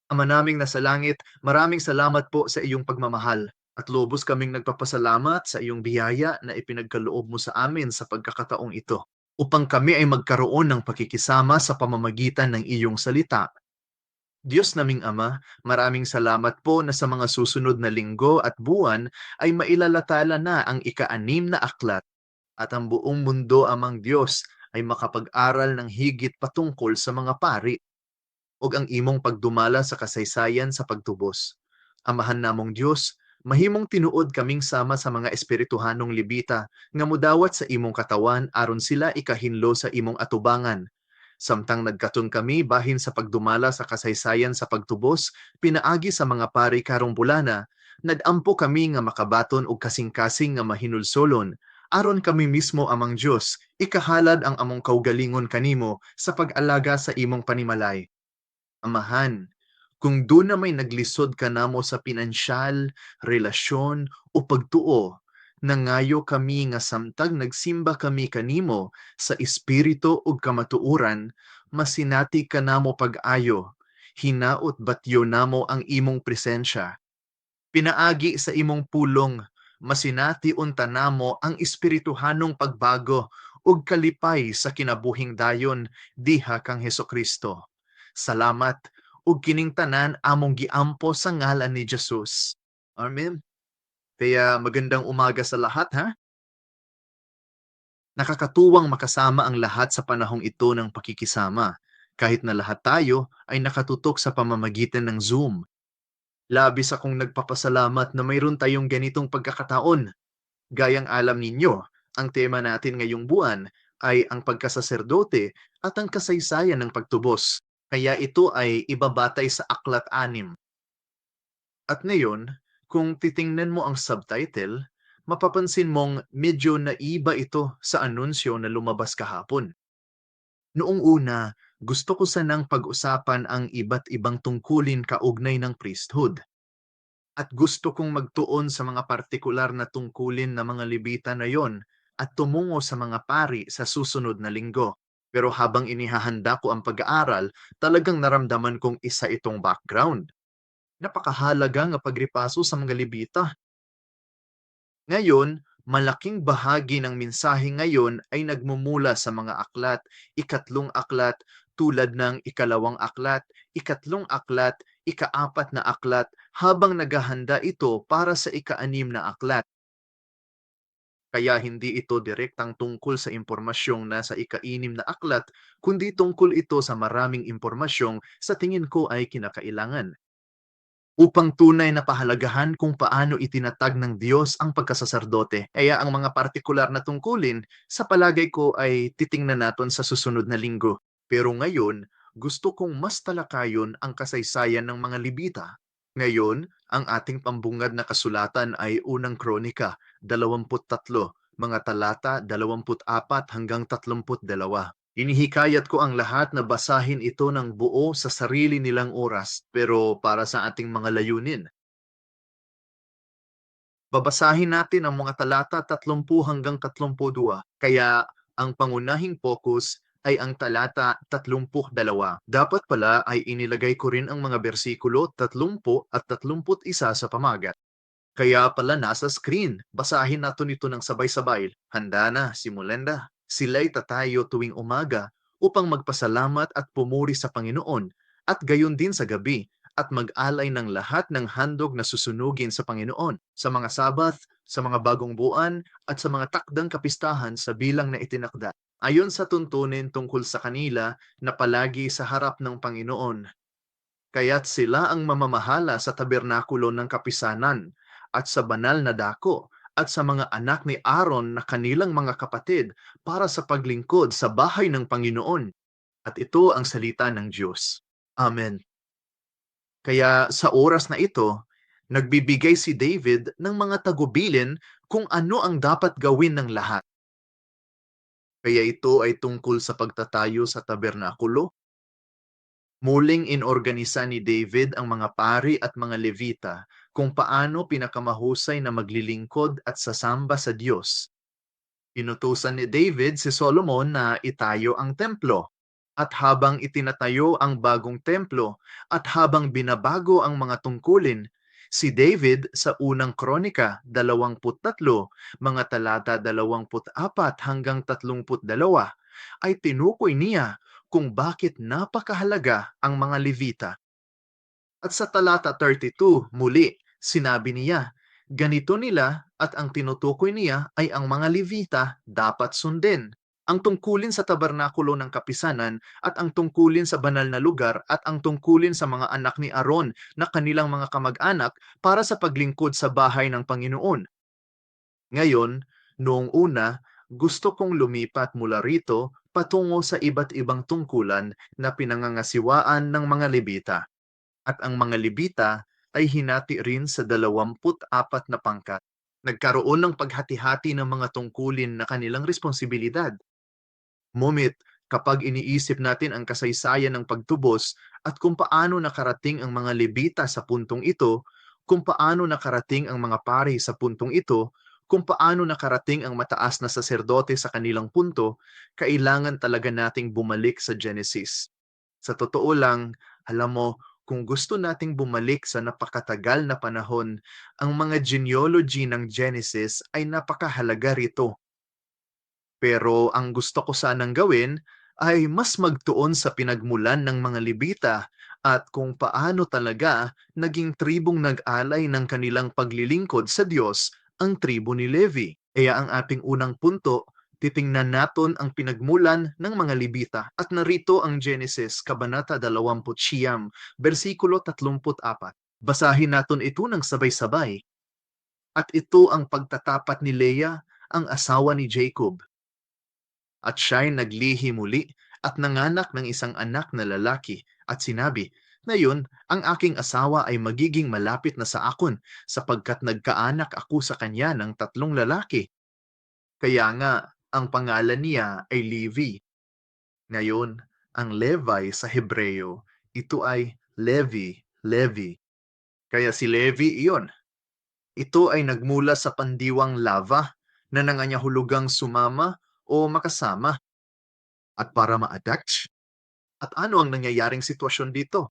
Ama naming nasa langit, maraming salamat po sa iyong pagmamahal at lubos kaming nagpapasalamat sa iyong biyaya na ipinagkaloob mo sa amin sa pagkakataong ito upang kami ay magkaroon ng pakikisama sa pamamagitan ng iyong salita. Diyos naming Ama, maraming salamat po na sa mga susunod na linggo at buwan ay mailalatala na ang ika-anim na aklat at ang buong mundo amang Diyos ay makapag-aral ng higit patungkol sa mga pari ug ang imong pagdumala sa kasaysayan sa pagtubos. Amahan namong Dios, mahimong tinuod kaming sama sa mga espirituhanong libita nga mudawat sa imong katawan aron sila ikahinlo sa imong atubangan. Samtang nagkaton kami bahin sa pagdumala sa kasaysayan sa pagtubos, pinaagi sa mga pari karong bulana, nadampo kami nga makabaton og kasing-kasing nga mahinulsolon, aron kami mismo amang Dios, ikahalad ang among kaugalingon kanimo sa pag-alaga sa imong panimalay. Amahan, kung doon na may naglisod ka namo sa pinansyal, relasyon, o pagtuo, nangayo kami nga samtang nagsimba kami kanimo sa espiritu ug kamatuoran, masinati ka namo pag-ayo, hinaot batyo namo ang imong presensya. Pinaagi sa imong pulong, masinati unta namo ang espirituhanong pagbago ug kalipay sa kinabuhing dayon diha kang Hesukristo. Salamat ug kining tanan among giampo sa ngalan ni Jesus. Amen. Kaya magandang umaga sa lahat ha. Nakakatuwang makasama ang lahat sa panahong ito ng pakikisama. Kahit na lahat tayo ay nakatutok sa pamamagitan ng Zoom. Labis akong nagpapasalamat na mayroon tayong ganitong pagkakataon. Gayang alam ninyo, ang tema natin ngayong buwan ay ang pagkasaserdote at ang kasaysayan ng pagtubos. Kaya ito ay ibabatay sa Aklat 6. At ngayon, kung titingnan mo ang subtitle, mapapansin mong medyo naiba ito sa anunsyo na lumabas kahapon. Noong una, gusto ko sanang pag-usapan ang iba't ibang tungkulin kaugnay ng priesthood. At gusto kong magtuon sa mga partikular na tungkulin na mga libita na yon at tumungo sa mga pari sa susunod na linggo. Pero habang inihahanda ko ang pag-aaral, talagang naramdaman kong isa itong background. Napakahalaga nga pagripaso sa mga libita. Ngayon, malaking bahagi ng mensahe ngayon ay nagmumula sa mga aklat, ikatlong aklat, tulad ng ikalawang aklat, ikatlong aklat, ikaapat na aklat, habang naghahanda ito para sa ika-6 na aklat. Kaya hindi ito direktang tungkol sa impormasyong nasa ika-6 na aklat, kundi tungkol ito sa maraming impormasyong sa tingin ko ay kinakailangan upang tunay na pahalagahan kung paano itinatag ng Diyos ang pagkasaserdote. Kaya ang mga partikular na tungkulin, sa palagay ko ay titingnan natin sa susunod na linggo. Pero ngayon, gusto kong mas talakayon ang kasaysayan ng mga libita. Ngayon, ang ating pambungad na kasulatan ay Unang Kronika, 23, mga talata 24 hanggang 32. Hinihikayat ko ang lahat na basahin ito ng buo sa sarili nilang oras, pero para sa ating mga layunin. Babasahin natin ang mga talata 30 hanggang 32, kaya ang pangunahing focus ay ang talata 32. Dapat pala ay inilagay ko rin ang mga bersikulo 30 at 31 sa pamagat. Kaya pala nasa screen. Basahin natin ito ng sabay-sabay. Handa na, simulan na. Sila'y tatayo tuwing umaga upang magpasalamat at pumuri sa Panginoon at gayon din sa gabi at mag-alay ng lahat ng handog na susunugin sa Panginoon, sa mga Sabath, sa mga bagong buwan at sa mga takdang kapistahan sa bilang na itinakda. Ayon sa tuntunin tungkol sa kanila na palagi sa harap ng Panginoon. Kaya't sila ang mamamahala sa tabernakulo ng kapisanan at sa banal na dako at sa mga anak ni Aaron na kanilang mga kapatid para sa paglingkod sa bahay ng Panginoon. At ito ang salita ng Diyos. Amen. Kaya sa oras na ito, nagbibigay si David ng mga tagubilin kung ano ang dapat gawin ng lahat. Kaya ito ay tungkol sa pagtatayo sa tabernakulo. Muling inorganisa ni David ang mga pari at mga Levita kung paano pinakamahusay na maglilingkod at sasamba sa Diyos. Inutusan ni David si Solomon na itayo ang templo At habang itinatayo ang bagong templo at habang binabago ang mga tungkulin, si David sa unang kronika 23, mga talata 24 hanggang 32, ay tinukoy niya kung bakit napakahalaga ang mga Levita. At sa talata 32, muli, sinabi niya, ganito nila at ang tinutukoy niya ay ang mga Levita dapat sundin. Ang tungkulin sa tabernakulo ng kapisanan at ang tungkulin sa banal na lugar at ang tungkulin sa mga anak ni Aaron na kanilang mga kamag-anak para sa paglingkod sa bahay ng Panginoon. Ngayon, noong una, gusto kong lumipat mula rito patungo sa iba't ibang tungkulan na pinangangasiwaan ng mga Levita. At ang mga Levita ay hinati rin sa 24 na pangkat. Nagkaroon ng paghati-hati ng mga tungkulin na kanilang responsibilidad. Ngunit kapag iniisip natin ang kasaysayan ng pagtubos at kung paano nakarating ang mga Levita sa puntong ito, kung paano nakarating ang mga pari sa puntong ito, kung paano nakarating ang mataas na saserdote sa kanilang punto, kailangan talaga nating bumalik sa Genesis. Sa totoo lang, alam mo, kung gusto nating bumalik sa napakatagal na panahon, ang mga genealogy ng Genesis ay napakahalaga rito. Pero ang gusto ko sanang gawin ay mas magtuon sa pinagmulan ng mga Levita at kung paano talaga naging tribong nag-alay ng kanilang paglilingkod sa Diyos ang tribo ni Levi. Kaya ang ating unang punto, titingnan natin ang pinagmulan ng mga Levita at narito ang Genesis Kabanata 29, versikulo 34. Basahin natin ito ng sabay-sabay. At ito ang pagtatapat ni Leah, ang asawa ni Jacob. At siya'y naglihi muli at nanganak ng isang anak na lalaki at sinabi, ngayon, ang aking asawa ay magiging malapit na sa akon sapagkat nagkaanak ako sa kanya ng 3 lalaki. Kaya nga, ang pangalan niya ay Levi. Ngayon, ang Levi sa Hebreo, ito ay Levi, Levi. Kaya si Levi iyon. Ito ay nagmula sa pandiwang lava na nangangahulugang sumama o makasama. At para ma-attach? At ano ang nangyayaring sitwasyon dito?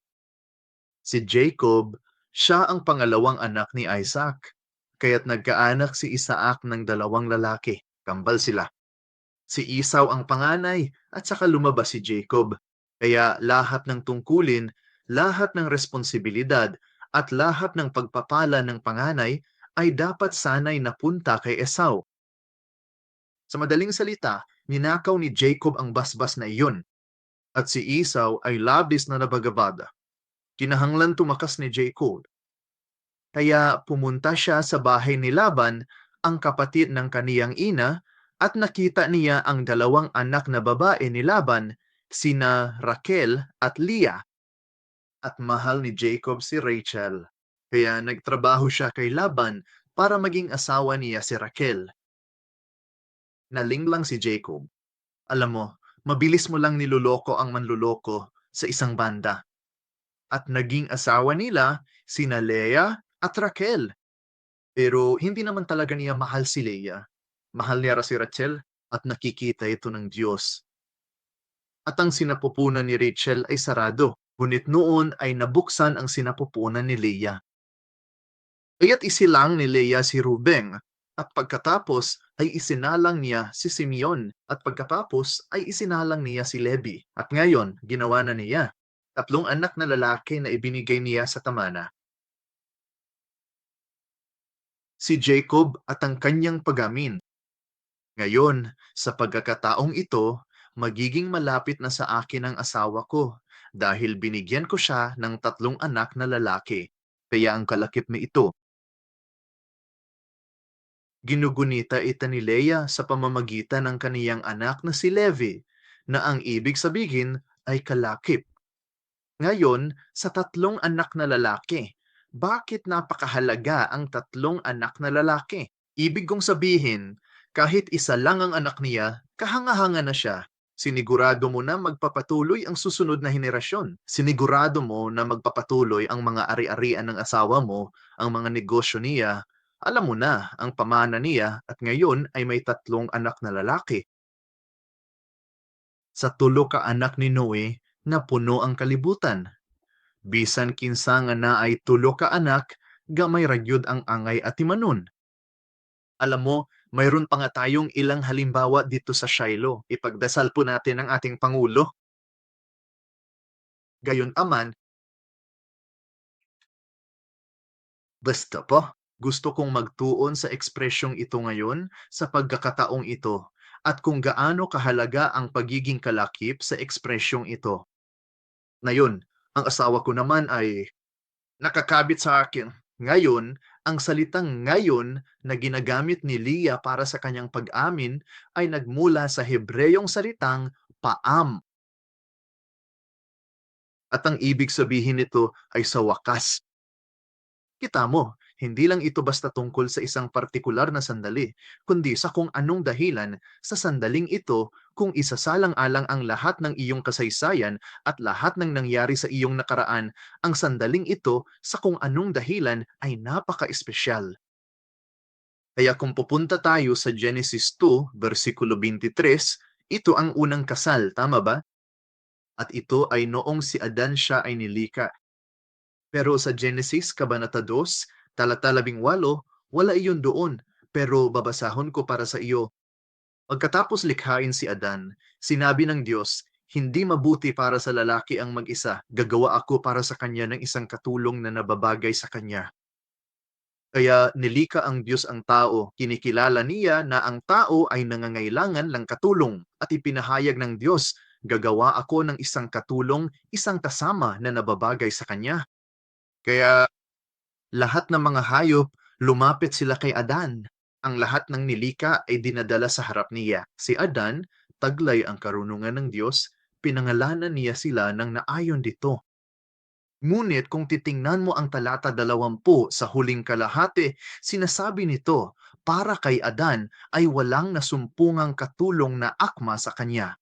Si Jacob, siya ang pangalawang anak ni Isaac. Kaya't nagkaanak si Isaac ng 2 lalaki. Kambal sila. Si Esau ang panganay at saka lumabas si Jacob. Kaya lahat ng tungkulin, lahat ng responsibilidad at lahat ng pagpapala ng panganay ay dapat sanay napunta kay Esau. Sa madaling salita, ninakaw ni Jacob ang basbas na iyon at si Esau ay labis na nabagabada. Kinahanglan tumakas ni Jacob. Kaya pumunta siya sa bahay ni Laban, ang kapatid ng kaniyang ina, at nakita niya ang 2 anak na babae ni Laban, sina Raquel at Leah. At mahal ni Jacob si Rachel. Kaya nagtrabaho siya kay Laban para maging asawa niya si Raquel. Nalinglang si Jacob. Alam mo, mabilis mo lang niloloko ang manloloko sa isang banda. At naging asawa nila sina Leah at Raquel. Pero hindi naman talaga niya mahal si Leah. Mahal niya si Rachel at nakikita ito ng Diyos. At ang sinapupunan ni Rachel ay sarado. Ngunit noon ay nabuksan ang sinapupunan ni Leah. Kaya't isilang ni Leah si Rubeng at pagkatapos ay isinalang niya si Simeon at pagkatapos ay isinalang niya si Levi. At ngayon, ginawa na niya 3 anak na lalaki na ibinigay niya sa tamana. Si Jacob at ang kanyang pagamin. Ngayon, sa pagkakataong ito, magiging malapit na sa akin ang asawa ko dahil binigyan ko siya ng 3 anak na lalaki. Kaya ang kalakip na ito. Ginugunita ita ni Leah sa pamamagitan ng kaniyang anak na si Levi, na ang ibig sabihin ay kalakip. Ngayon, sa 3 anak na lalaki, bakit napakahalaga ang 3 anak na lalaki? Ibig kong sabihin, kahit isa lang ang anak niya, kahanga-hanga na siya. Sinigurado mo na magpapatuloy ang susunod na henerasyon. Sinigurado mo na magpapatuloy ang mga ari-arian ng asawa mo, ang mga negosyo niya. Alam mo na ang pamana niya at ngayon ay may 3 anak na lalaki. sa tulo ka anak ni Noe na puno ang kalibutan. Bisan kinsa nga na ay tulo ka anak, gamay ragyod ang angay at timanon. Alam mo, mayroon pa nga tayong ilang halimbawa dito sa Shiloh. Ipagdasal po natin ang ating Pangulo. Gayunpaman, basta po, gusto kong magtuon sa ekspresyong ito ngayon sa pagkakataong ito at kung gaano kahalaga ang pagiging kalakip sa ekspresyong ito. Ngayon, ang asawa ko naman ay nakakabit sa akin. Ngayon, ang salitang ngayon na ginagamit ni Leah para sa kanyang pag-amin ay nagmula sa Hebreyong salitang paam. At ang ibig sabihin nito ay sa wakas. Kita mo, hindi lang ito basta tungkol sa isang partikular na sandali, kundi sa kung anong dahilan sa sandaling ito kung isasalang-alang ang lahat ng iyong kasaysayan at lahat ng nangyari sa iyong nakaraan, ang sandaling ito sa kung anong dahilan ay napaka-espesyal. Kaya kung pupunta tayo sa Genesis 2, versikulo 23, ito ang unang kasal, tama ba? At ito ay noong si Adan siya ay nilika. Pero sa Genesis, Kabanata 2, talata 18, wala iyon doon. Pero babasahon ko para sa iyo. Pagkatapos likhain si Adan, sinabi ng Diyos, hindi mabuti para sa lalaki ang mag-isa. Gagawa ako para sa kanya ng isang katulong na nababagay sa kanya. Kaya nilika ang Diyos ang tao. Kinikilala niya na ang tao ay nangangailangan ng katulong at ipinahayag ng Diyos, gagawa ako ng isang katulong, isang kasama na nababagay sa kanya. Kaya lahat ng mga hayop, lumapit sila kay Adan. Ang lahat ng nilika ay dinadala sa harap niya. Si Adan, taglay ang karunungan ng Diyos, pinangalanan niya sila ng naayon dito. Ngunit kung titingnan mo ang talata 20 sa huling kalahati, sinasabi nito, para kay Adan ay walang nasumpungang katulong na akma sa kanya.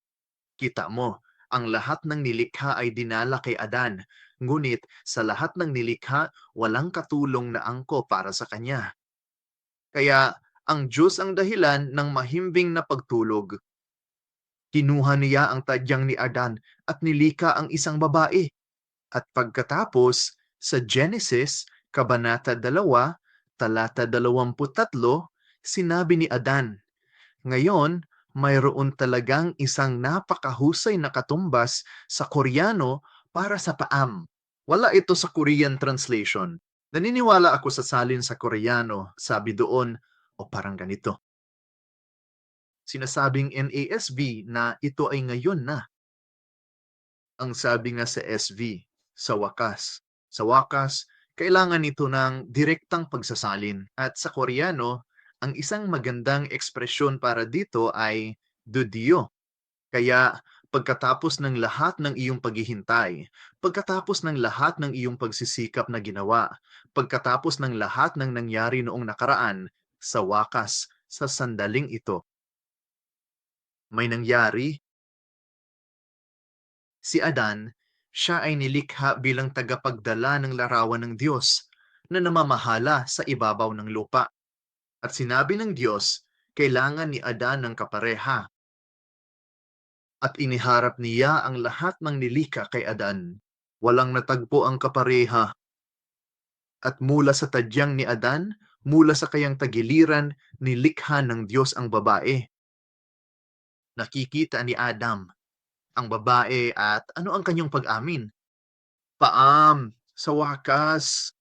Kita mo, ang lahat ng nilikha ay dinala kay Adan, ngunit sa lahat ng nilikha, walang katulong na angko para sa kanya. Kaya ang Diyos ang dahilan ng mahimbing na pagtulog. Kinuha niya ang tadyang ni Adan at nilika ang isang babae. At pagkatapos, sa Genesis, Kabanata 2, talata 23, sinabi ni Adan, ngayon, mayroon talagang isang napakahusay na katumbas sa Koreano para sa paam. Wala ito sa Korean translation. Naniniwala ako sa salin sa Koreano, sabi doon, o parang ganito. Sinasabing NASB na ito ay ngayon na. Ang sabi nga sa SV, sa wakas. Sa wakas, kailangan nito ng direktang pagsasalin. At sa Koreano, ang isang magandang ekspresyon para dito ay dudio. Kaya pagkatapos ng lahat ng iyong paghihintay, pagkatapos ng lahat ng iyong pagsisikap na ginawa, pagkatapos ng lahat ng nangyari noong nakaraan, sa wakas, sa sandaling ito, may nangyari. Si Adan, siya ay nilikha bilang tagapagdala ng larawan ng Diyos na namamahala sa ibabaw ng lupa. At sinabi ng Diyos, kailangan ni Adan ng kapareha. At iniharap niya ang lahat ng nilikha kay Adan. Walang natagpo ang kapareha. At mula sa tadyang ni Adan, mula sa kayang tagiliran, nilikha ng Diyos ang babae. Nakikita ni Adam ang babae at ano ang kanyang pag-amin? Paam, sa wakas.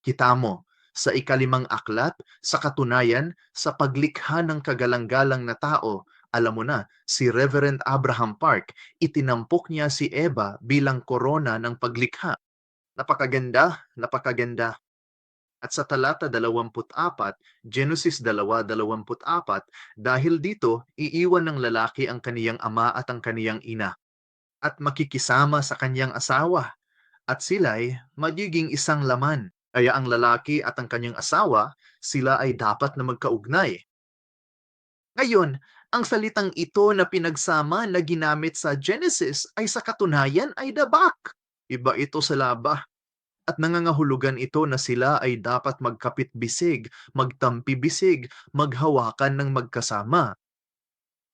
Kita mo, sa ikalimang aklat, sa katunayan, sa paglikha ng kagalang-galang na tao, alam mo na, si Reverend Abraham Park, itinampok niya si Eva bilang korona ng paglikha. Napakaganda, napakaganda. At sa talata 24, Genesis 2:24, dahil dito, iiwan ng lalaki ang kaniyang ama at ang kaniyang ina, at makikisama sa kaniyang asawa, at sila'y magiging isang laman. Kaya ang lalaki at ang kanyang asawa, sila ay dapat na magkaugnay. Ngayon, ang salitang ito na pinagsama na ginamit sa Genesis ay sa katunayan ay dabak. Iba ito sa laba. At nangangahulugan ito na sila ay dapat magkapit-bisig, magtampi-bisig, maghawakan ng magkasama.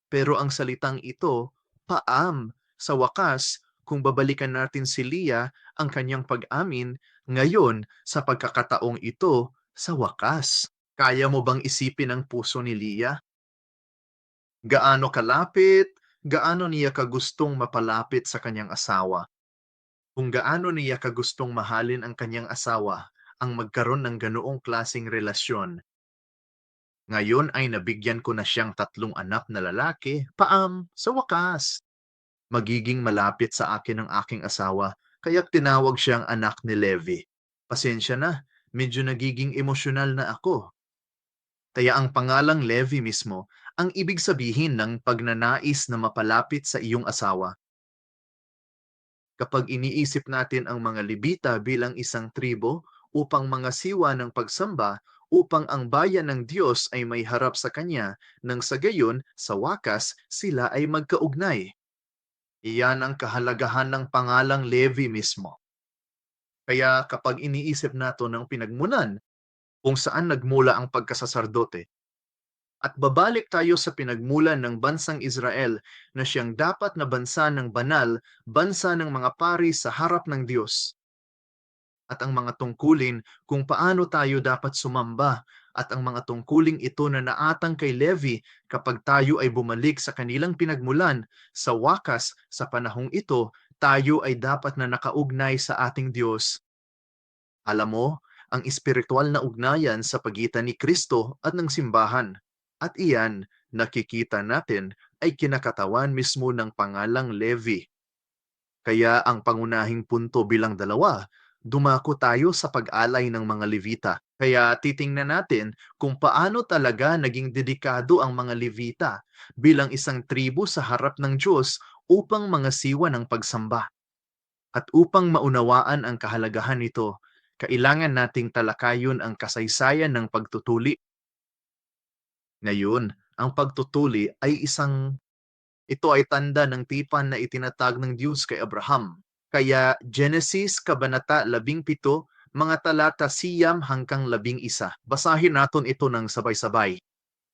Pero ang salitang ito, paam, sa wakas, kung babalikan natin si Leah ang kanyang pag-amin, ngayon sa pagkakataong ito, sa wakas. Kaya mo bang isipin ang puso ni Leah? Gaano kalapit, gaano niya kagustong mapalapit sa kanyang asawa. Kung gaano niya kagustong mahalin ang kanyang asawa, ang magkaroon ng ganoong klasing relasyon. Ngayon ay nabigyan ko na siyang 3 anak na lalaki, paam, sa wakas. Magiging malapit sa akin ang aking asawa, kaya't tinawag siyang anak ni Levi. Pasensya na, medyo nagiging emosyonal na ako. Kaya ang pangalang Levi mismo, ang ibig sabihin ng pagnanais na mapalapit sa iyong asawa. Kapag iniisip natin ang mga Levita bilang isang tribo upang mga siwa ng pagsamba upang ang bayan ng Diyos ay may harap sa Kanya, nang sa gayon, sa wakas, sila ay magkaugnay. Iyan ang kahalagahan ng pangalang Levi mismo. Kaya kapag iniisip nato ng pinagmulan kung saan nagmula ang pagkasasardote, at babalik tayo sa pinagmulan ng bansang Israel na siyang dapat na bansa ng banal, bansa ng mga pari sa harap ng Diyos, at ang mga tungkulin kung paano tayo dapat sumamba at ang mga tungkuling ito na naatang kay Levi kapag tayo ay bumalik sa kanilang pinagmulan, sa wakas sa panahong ito, tayo ay dapat na nakaugnay sa ating Diyos. Alam mo, ang espiritual na ugnayan sa pagitan ni Kristo at ng simbahan. At iyan, nakikita natin, ay kinakatawan mismo ng pangalang Levi. Kaya ang pangunahing punto bilang 2, dumako tayo sa pag-alay ng mga Levita. Kaya titingnan natin kung paano talaga naging dedikado ang mga Levita bilang isang tribo sa harap ng Diyos upang mga siwa ng pagsamba. At upang maunawaan ang kahalagahan nito, kailangan nating talakayin ang kasaysayan ng pagtutuli. Ngayon, ang pagtutuli ay ito ay tanda ng tipan na itinatag ng Diyos kay Abraham. Kaya Genesis Kabanata 17, mga talata 9 hanggang 11. Basahin natin ito ng sabay-sabay.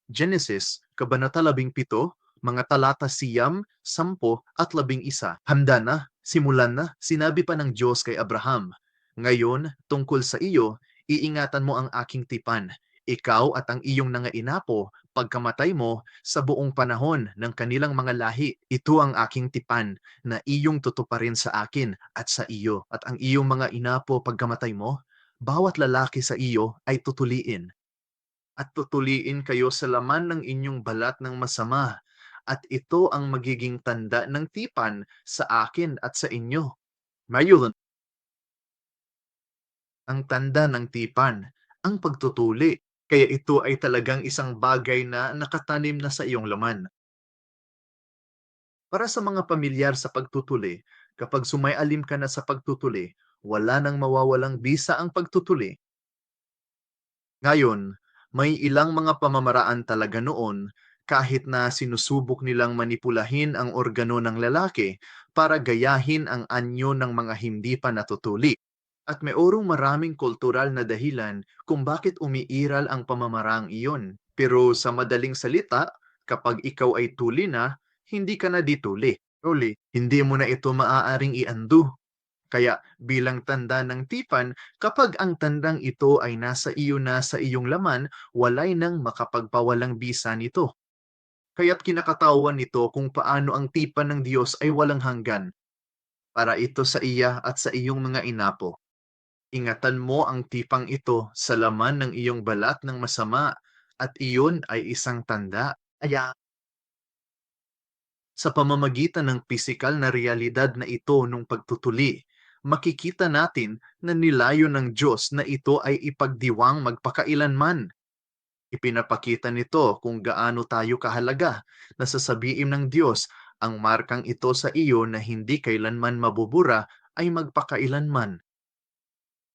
Genesis Kabanata 17, mga talata 9, 10 at 11. Handa na, simulan na, sinabi pa ng Diyos kay Abraham. Ngayon, tungkol sa iyo, iingatan mo ang aking tipan, ikaw at ang iyong nangainapo, pagkamatay mo, sa buong panahon ng kanilang mga lahi. Ito ang aking tipan na iyong tutuparin sa akin at sa iyo, at ang iyong mga inapo pagkamatay mo, bawat lalaki sa iyo ay tutuliin at tutuliin kayo sa laman ng inyong balat ng masama, at ito ang magiging tanda ng tipan sa akin at sa inyo. Ngayon, ang tanda ng tipan, ang pagtutuli. Kaya ito ay talagang isang bagay na nakatanim na sa iyong laman. Para sa mga pamilyar sa pagtutuli, kapag sumailalim ka na sa pagtutuli, wala nang mawawalang bisa ang pagtutuli. Ngayon, may ilang mga pamamaraan talaga noon kahit na sinusubok nilang manipulahin ang organo ng lalaki para gayahin ang anyo ng mga hindi pa natutuli. At mayroong maraming kultural na dahilan kung bakit umiiral ang pamamaraang iyon. Pero sa madaling salita, kapag ikaw ay tuli na, hindi ka na dituli. Uli, hindi mo na ito maaaring iandu. Kaya bilang tanda ng tipan, kapag ang tandang ito ay nasa iyo na sa iyong laman, walay nang makapagpawalang bisa nito. Kaya't kinakatawan nito kung paano ang tipan ng Diyos ay walang hanggan, para ito sa iya at sa iyong mga inapo. Ingatan mo ang tipang ito sa laman ng iyong balat ng masama, at iyon ay isang tanda. Kaya sa pamamagitan ng pisikal na realidad na ito nung pagtutuli, makikita natin na nilayo ng Diyos na ito ay ipagdiwang magpakailanman. Ipinapakita nito kung gaano tayo kahalaga na sasabihin ng Diyos ang markang ito sa iyo na hindi kailanman mabubura ay magpakailanman.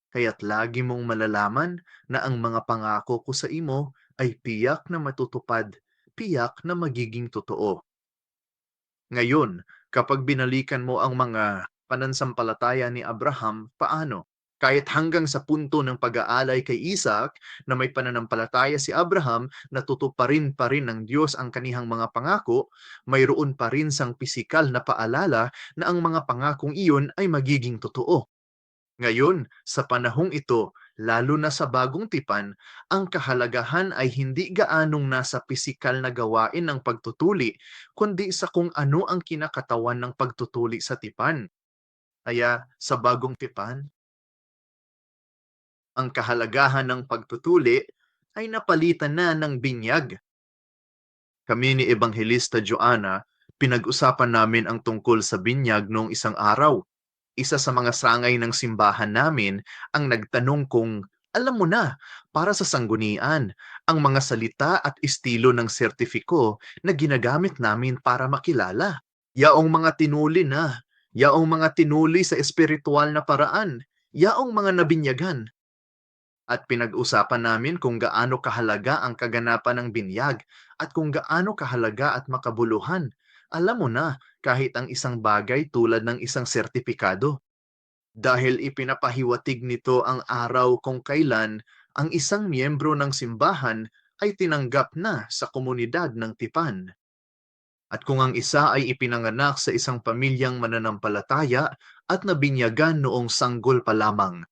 Kaya't lagi mong malalaman na ang mga pangako ko sa imo ay tiyak na matutupad, tiyak na magiging totoo. Ngayon, kapag binalikan mo ang mga pananampalataya ni Abraham, paano? Kahit hanggang sa punto ng pag-aalay kay Isaac na may pananampalataya si Abraham na tutuparin pa rin ng Diyos ang kanihang mga pangako, mayroon pa rin sang pisikal na paalala na ang mga pangakong iyon ay magiging totoo. Ngayon, sa panahong ito, lalo na sa bagong tipan, ang kahalagahan ay hindi gaanong nasa pisikal na gawain ng pagtutuli, kundi sa kung ano ang kinakatawan ng pagtutuli sa tipan. Kaya sa bagong tipan, ang kahalagahan ng pagtutuli ay napalitan na ng binyag. Kami ni Ebanghelista Joanna, pinag-usapan namin ang tungkol sa binyag noong isang araw. Isa sa mga sangay ng simbahan namin ang nagtanong kung, alam mo na, para sa sanggunian, ang mga salita at estilo ng sertifiko na ginagamit namin para makilala. Yaong mga tinuli na, yaong mga tinuli sa espiritual na paraan, yaong mga nabinyagan. At pinag-usapan namin kung gaano kahalaga ang kaganapan ng binyag at kung gaano kahalaga at makabuluhan. Alam mo na, kahit ang isang bagay tulad ng isang sertipikado. Dahil ipinapahiwatig nito ang araw kung kailan ang isang miyembro ng simbahan ay tinanggap na sa komunidad ng tipan. At kung ang isa ay ipinanganak sa isang pamilyang mananampalataya at nabinyagan noong sanggol pa lamang.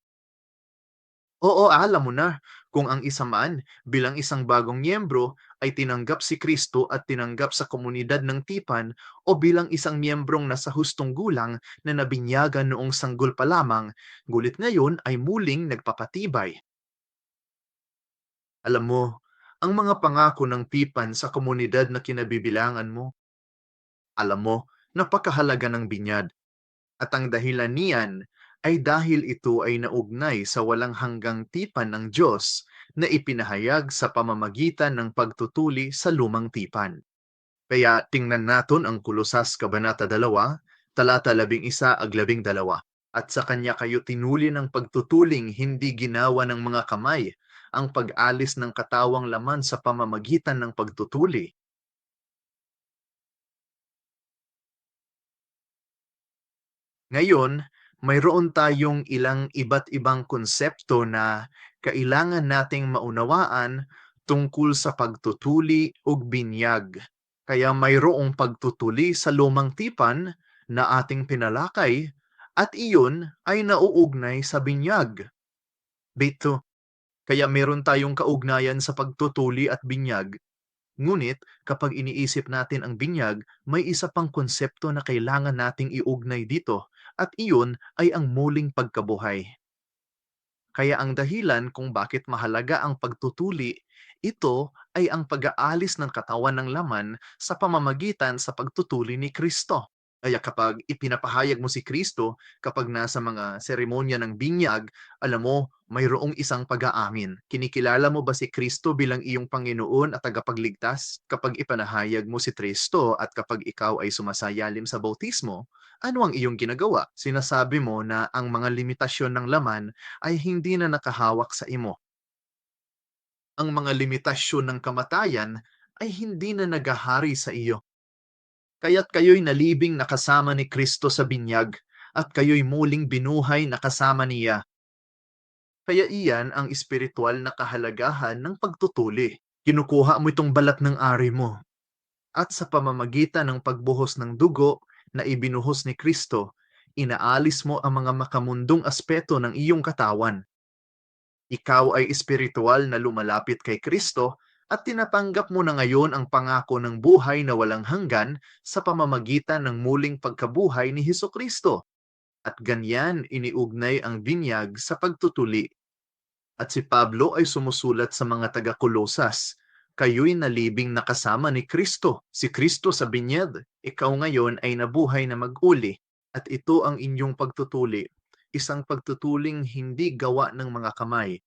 Oo, alam mo na, kung ang isa man bilang isang bagong miyembro ay tinanggap si Kristo at tinanggap sa komunidad ng tipan o bilang isang miyembrong nasa hustong gulang na nabinyagan noong sanggol pa lamang, gulit ngayon ay muling nagpapatibay. Alam mo, ang mga pangako ng tipan sa komunidad na kinabibilangan mo, alam mo, napakahalaga ng binyag. At ang dahilan niyan ay dahil ito ay naugnay sa walang hanggang tipan ng Diyos na ipinahayag sa pamamagitan ng pagtutuli sa lumang tipan. Kaya tingnan natin ang Kolosas Kabanata 2, talata 11-12. At sa kanya kayo tinuli ng pagtutuling hindi ginawa ng mga kamay, ang pag-alis ng katawang laman sa pamamagitan ng pagtutuli. Ngayon, mayroon tayong ilang iba't ibang konsepto na kailangan nating maunawaan tungkol sa pagtutuli o binyag. Kaya mayroong pagtutuli sa lumang tipan na ating pinalakay at iyon ay nauugnay sa binyag. Bito, kaya meron tayong kaugnayan sa pagtutuli at binyag. Ngunit kapag iniisip natin ang binyag, may isa pang konsepto na kailangan nating iugnay dito at iyon ay ang muling pagkabuhay. Kaya ang dahilan kung bakit mahalaga ang pagtutuli, ito ay ang pag-aalis ng katawan ng laman sa pamamagitan sa pagtutuli ni Kristo. Kaya kapag ipinapahayag mo si Kristo, kapag nasa mga seremonya ng binyag, alam mo, mayroong isang pag-aamin. Kinikilala mo ba si Kristo bilang iyong Panginoon at tagapagligtas? Kapag ipanahayag mo si Kristo at kapag ikaw ay sumasayalim sa bautismo, ano ang iyong ginagawa? Sinasabi mo na ang mga limitasyon ng laman ay hindi na nakahawak sa imo. Ang mga limitasyon ng kamatayan ay hindi na nagahari sa iyo. Kaya't kayo'y nalibing nakasama ni Kristo sa binyag at kayo'y muling binuhay nakasama niya. Kaya iyan ang espiritual na kahalagahan ng pagtutuli. Kinukuha mo itong balat ng ari mo at sa pamamagitan ng pagbuhos ng dugo na ibinuhos ni Kristo, inaalis mo ang mga makamundong aspeto ng iyong katawan. Ikaw ay espiritual na lumalapit kay Kristo at tinatanggap mo na ngayon ang pangako ng buhay na walang hanggan sa pamamagitan ng muling pagkabuhay ni Hesus Kristo. At ganyan iniugnay ang binyag sa pagtutuli. At si Pablo ay sumusulat sa mga taga-Kolosas, kayo'y nalibing nakasama ni Kristo, si Kristo sa binyag. Ikaw ngayon ay nabuhay na mag-uli at ito ang inyong pagtutuli, isang pagtutuling hindi gawa ng mga kamay.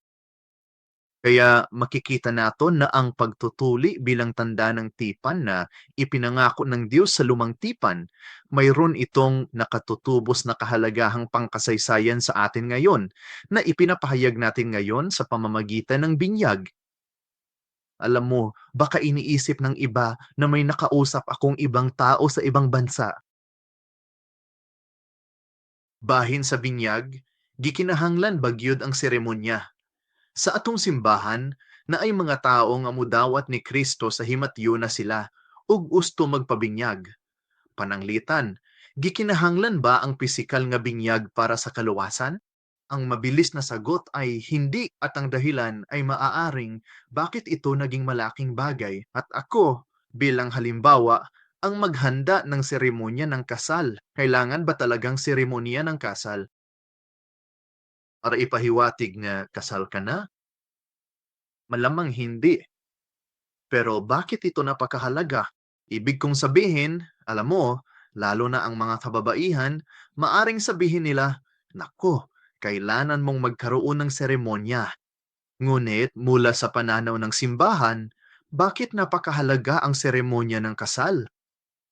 Kaya makikita natin na ang pagtutuli bilang tanda ng tipan na ipinangako ng Diyos sa lumang tipan, mayroon itong nakatutubos na kahalagahang pangkasaysayan sa atin ngayon na ipinapahayag natin ngayon sa pamamagitan ng binyag. Alam mo, baka iniisip ng iba na may nakausap akong ibang tao sa ibang bansa. Bahin sa binyag, Gikinahanglan bagyod ang seremonya. Sa atong simbahan, na ay mga tao nga mudawat ni Kristo sa himatyo na sila, ug gusto magpabinyag. Pananglitan, gikinahanglan ba ang pisikal nga binyag para sa kaluwasan? Ang mabilis na sagot ay hindi at ang dahilan ay maaaring bakit ito naging malaking bagay at ako, bilang halimbawa, ang maghanda ng seremonya ng kasal. Kailangan ba talagang seremonya ng kasal para ipahiwatig nga kasal ka na? Malamang hindi. Pero bakit ito napakahalaga? Ibig kong sabihin, alam mo, lalo na ang mga kababaihan, maaring sabihin nila, "Nako, kailanan mong magkaroon ng seremonya." Ngunit mula sa pananaw ng simbahan, bakit napakahalaga ang seremonya ng kasal?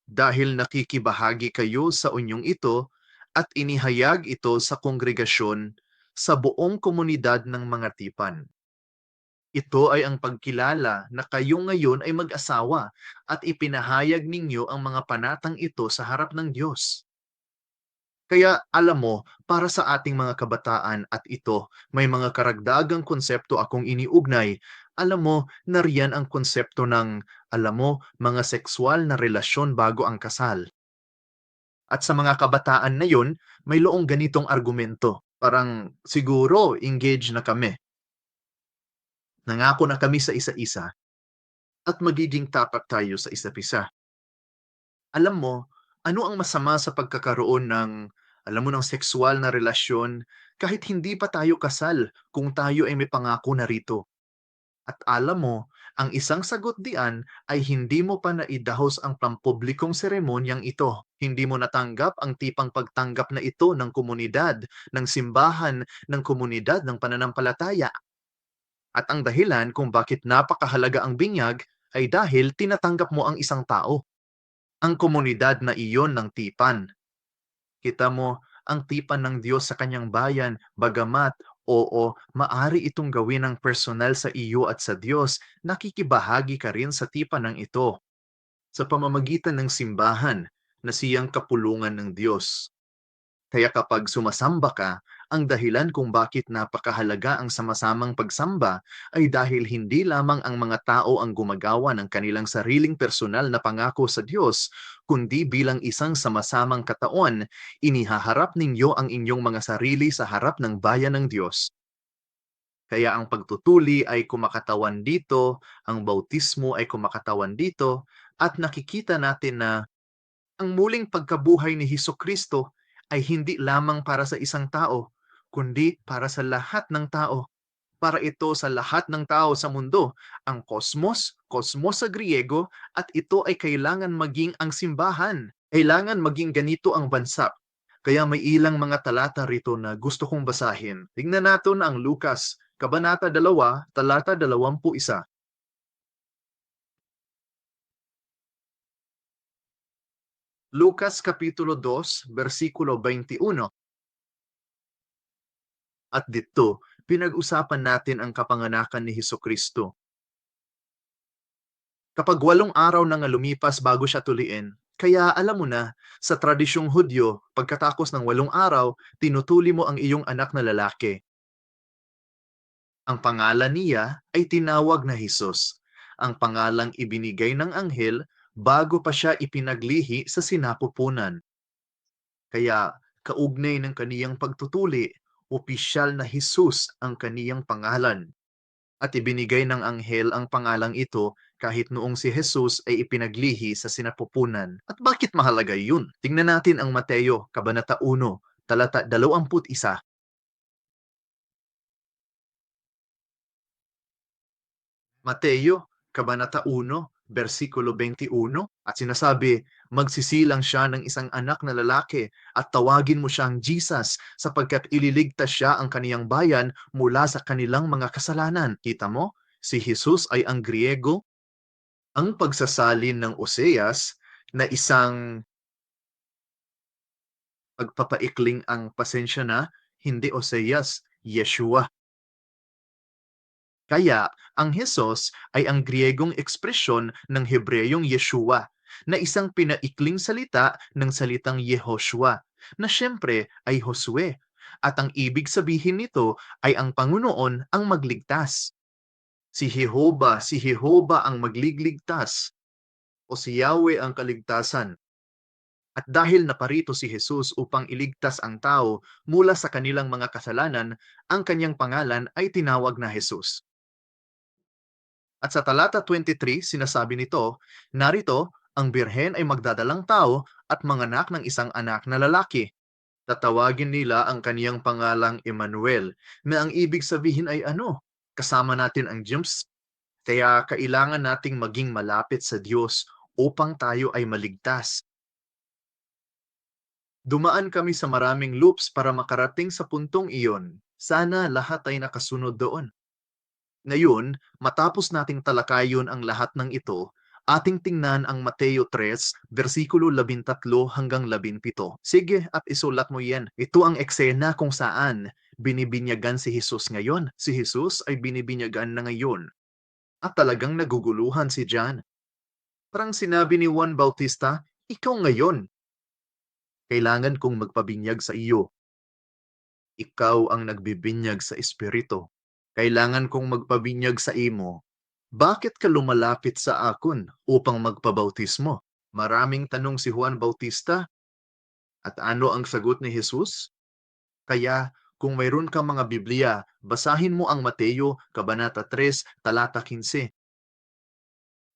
Dahil nakikibahagi kayo sa unyong ito at inihayag ito sa kongregasyon sa buong komunidad ng mga tipan. Ito ay ang pagkilala na kayo ngayon ay mag-asawa at ipinahayag ninyo ang mga panatang ito sa harap ng Diyos. Kaya alam mo, para sa ating mga kabataan at ito, may mga karagdagang konsepto akong iniugnay. Alam mo, nariyan ang konsepto ng, alam mo, mga sexual na relasyon bago ang kasal. At sa mga kabataan na yun, may loong ganitong argumento. Parang, siguro, engaged na kami. Nangako na kami sa isa-isa at magiging tapat tayo sa isa't isa. Alam mo, ano ang masama sa pagkakaroon ng, alam mo, ng sexual na relasyon kahit hindi pa tayo kasal kung tayo ay may pangako na rito? At alam mo, ang isang sagot diyan ay hindi mo pa naidahos ang pampublikong seremonyang ito. Hindi mo natanggap ang tipang pagtanggap na ito ng komunidad, ng simbahan, ng komunidad ng pananampalataya. At ang dahilan kung bakit napakahalaga ang binyag ay dahil tinatanggap mo ang isang tao, ang komunidad na iyon ng tipan. Kita mo, ang tipan ng Diyos sa kanyang bayan, bagamat, oo, maari itong gawin ng personal sa iyo at sa Diyos, nakikibahagi ka rin sa tipan ng ito, sa pamamagitan ng simbahan na siyang kapulungan ng Diyos. Kaya kapag sumasamba ka, ang dahilan kung bakit napakahalaga ang sama-samang pagsamba ay dahil hindi lamang ang mga tao ang gumagawa ng kanilang sariling personal na pangako sa Diyos, kundi bilang isang sama-samang kataon, inihaharap ninyo ang inyong mga sarili sa harap ng bayan ng Diyos. Kaya ang pagtutuli ay kumakatawan dito, ang bautismo ay kumakatawan dito, at nakikita natin na ang muling pagkabuhay ni Hesukristo ay hindi lamang para sa isang tao, kundi para sa lahat ng tao. Para ito sa lahat ng tao sa mundo, ang kosmos, kosmos sa Griego, at ito ay kailangan maging ang simbahan. Kailangan maging ganito ang bansa. Kaya may ilang mga talata rito na gusto kong basahin. Tingnan natin ang Lucas, Kabanata 2, talata 21. Lucas Kapitulo 2, versikulo 21. At dito, pinag-usapan natin ang kapanganakan ni Hesukristo. Kapag 8 araw na nga lumipas bago siya tuliin, kaya alam mo na, sa tradisyong Hudyo, pagkatapos ng 8 araw, tinutuli mo ang iyong anak na lalaki. Ang pangalan niya ay tinawag na Jesus, ang pangalang ibinigay ng anghel bago pa siya ipinaglihi sa sinapupunan. Kaya kaugnay ng kaniyang pagtutuli, opisyal na Jesus ang kaniyang pangalan. At ibinigay ng anghel ang pangalang ito kahit noong si Jesus ay ipinaglihi sa sinapupunan. At bakit mahalaga yun? Tingnan natin ang Mateo, Kabanata 1, talata 21. Mateo, Kabanata 1, versikulo 21, at sinasabi, magsisilang siya ng isang anak na lalaki at tawagin mo siyang Jesus sapagkat ililigtas siya ang kaniyang bayan mula sa kanilang mga kasalanan. Kita mo, si Jesus ay ang Griego, ang pagsasalin ng Oseas na isang pagpapaikling ang pasensya na, hindi Oseas, Yeshua. Kaya, ang Hesus ay ang Griegong ekspresyon ng Hebreyong Yeshua, na isang pinaikling salita ng salitang Yehoshua, na siyempre ay Josue. At ang ibig sabihin nito ay ang Panginoon ang magligtas. Si Jehova ang magligligtas o si Yahweh ang kaligtasan. At dahil naparito si Jesus upang iligtas ang tao mula sa kanilang mga kasalanan, ang kanyang pangalan ay tinawag na Jesus. At sa talata 23, sinasabi nito, narito, ang birhen ay magdadalang tao at manganak ng isang anak na lalaki. Tatawagin nila ang kaniyang pangalang Emmanuel, na ang ibig sabihin ay ano? Kasama natin ang Diyos. Kaya kailangan nating maging malapit sa Diyos upang tayo ay maligtas. Dumaan kami sa maraming loops para makarating sa puntong iyon. Sana lahat ay nakasunod doon. Ngayon, matapos nating talakayon ang lahat ng ito, ating tingnan ang Mateo 3, versikulo 13 hanggang 17. Sige, at isulat mo yan. Ito ang eksena kung saan binibinyagan si Jesus ngayon. Si Jesus ay binibinyagan na ngayon. At talagang naguguluhan si John. Parang sinabi ni Juan Bautista, ikaw ngayon, kailangan kong magpabinyag sa iyo. Ikaw ang nagbibinyag sa Espiritu. Kailangan kong magpabinyag sa imo. Bakit ka lumalapit sa akon upang magpabautismo? Maraming tanong si Juan Bautista. At ano ang sagot ni Jesus? Kaya kung mayroon ka mga Biblia, basahin mo ang Mateo, Kabanata 3, Talata 15.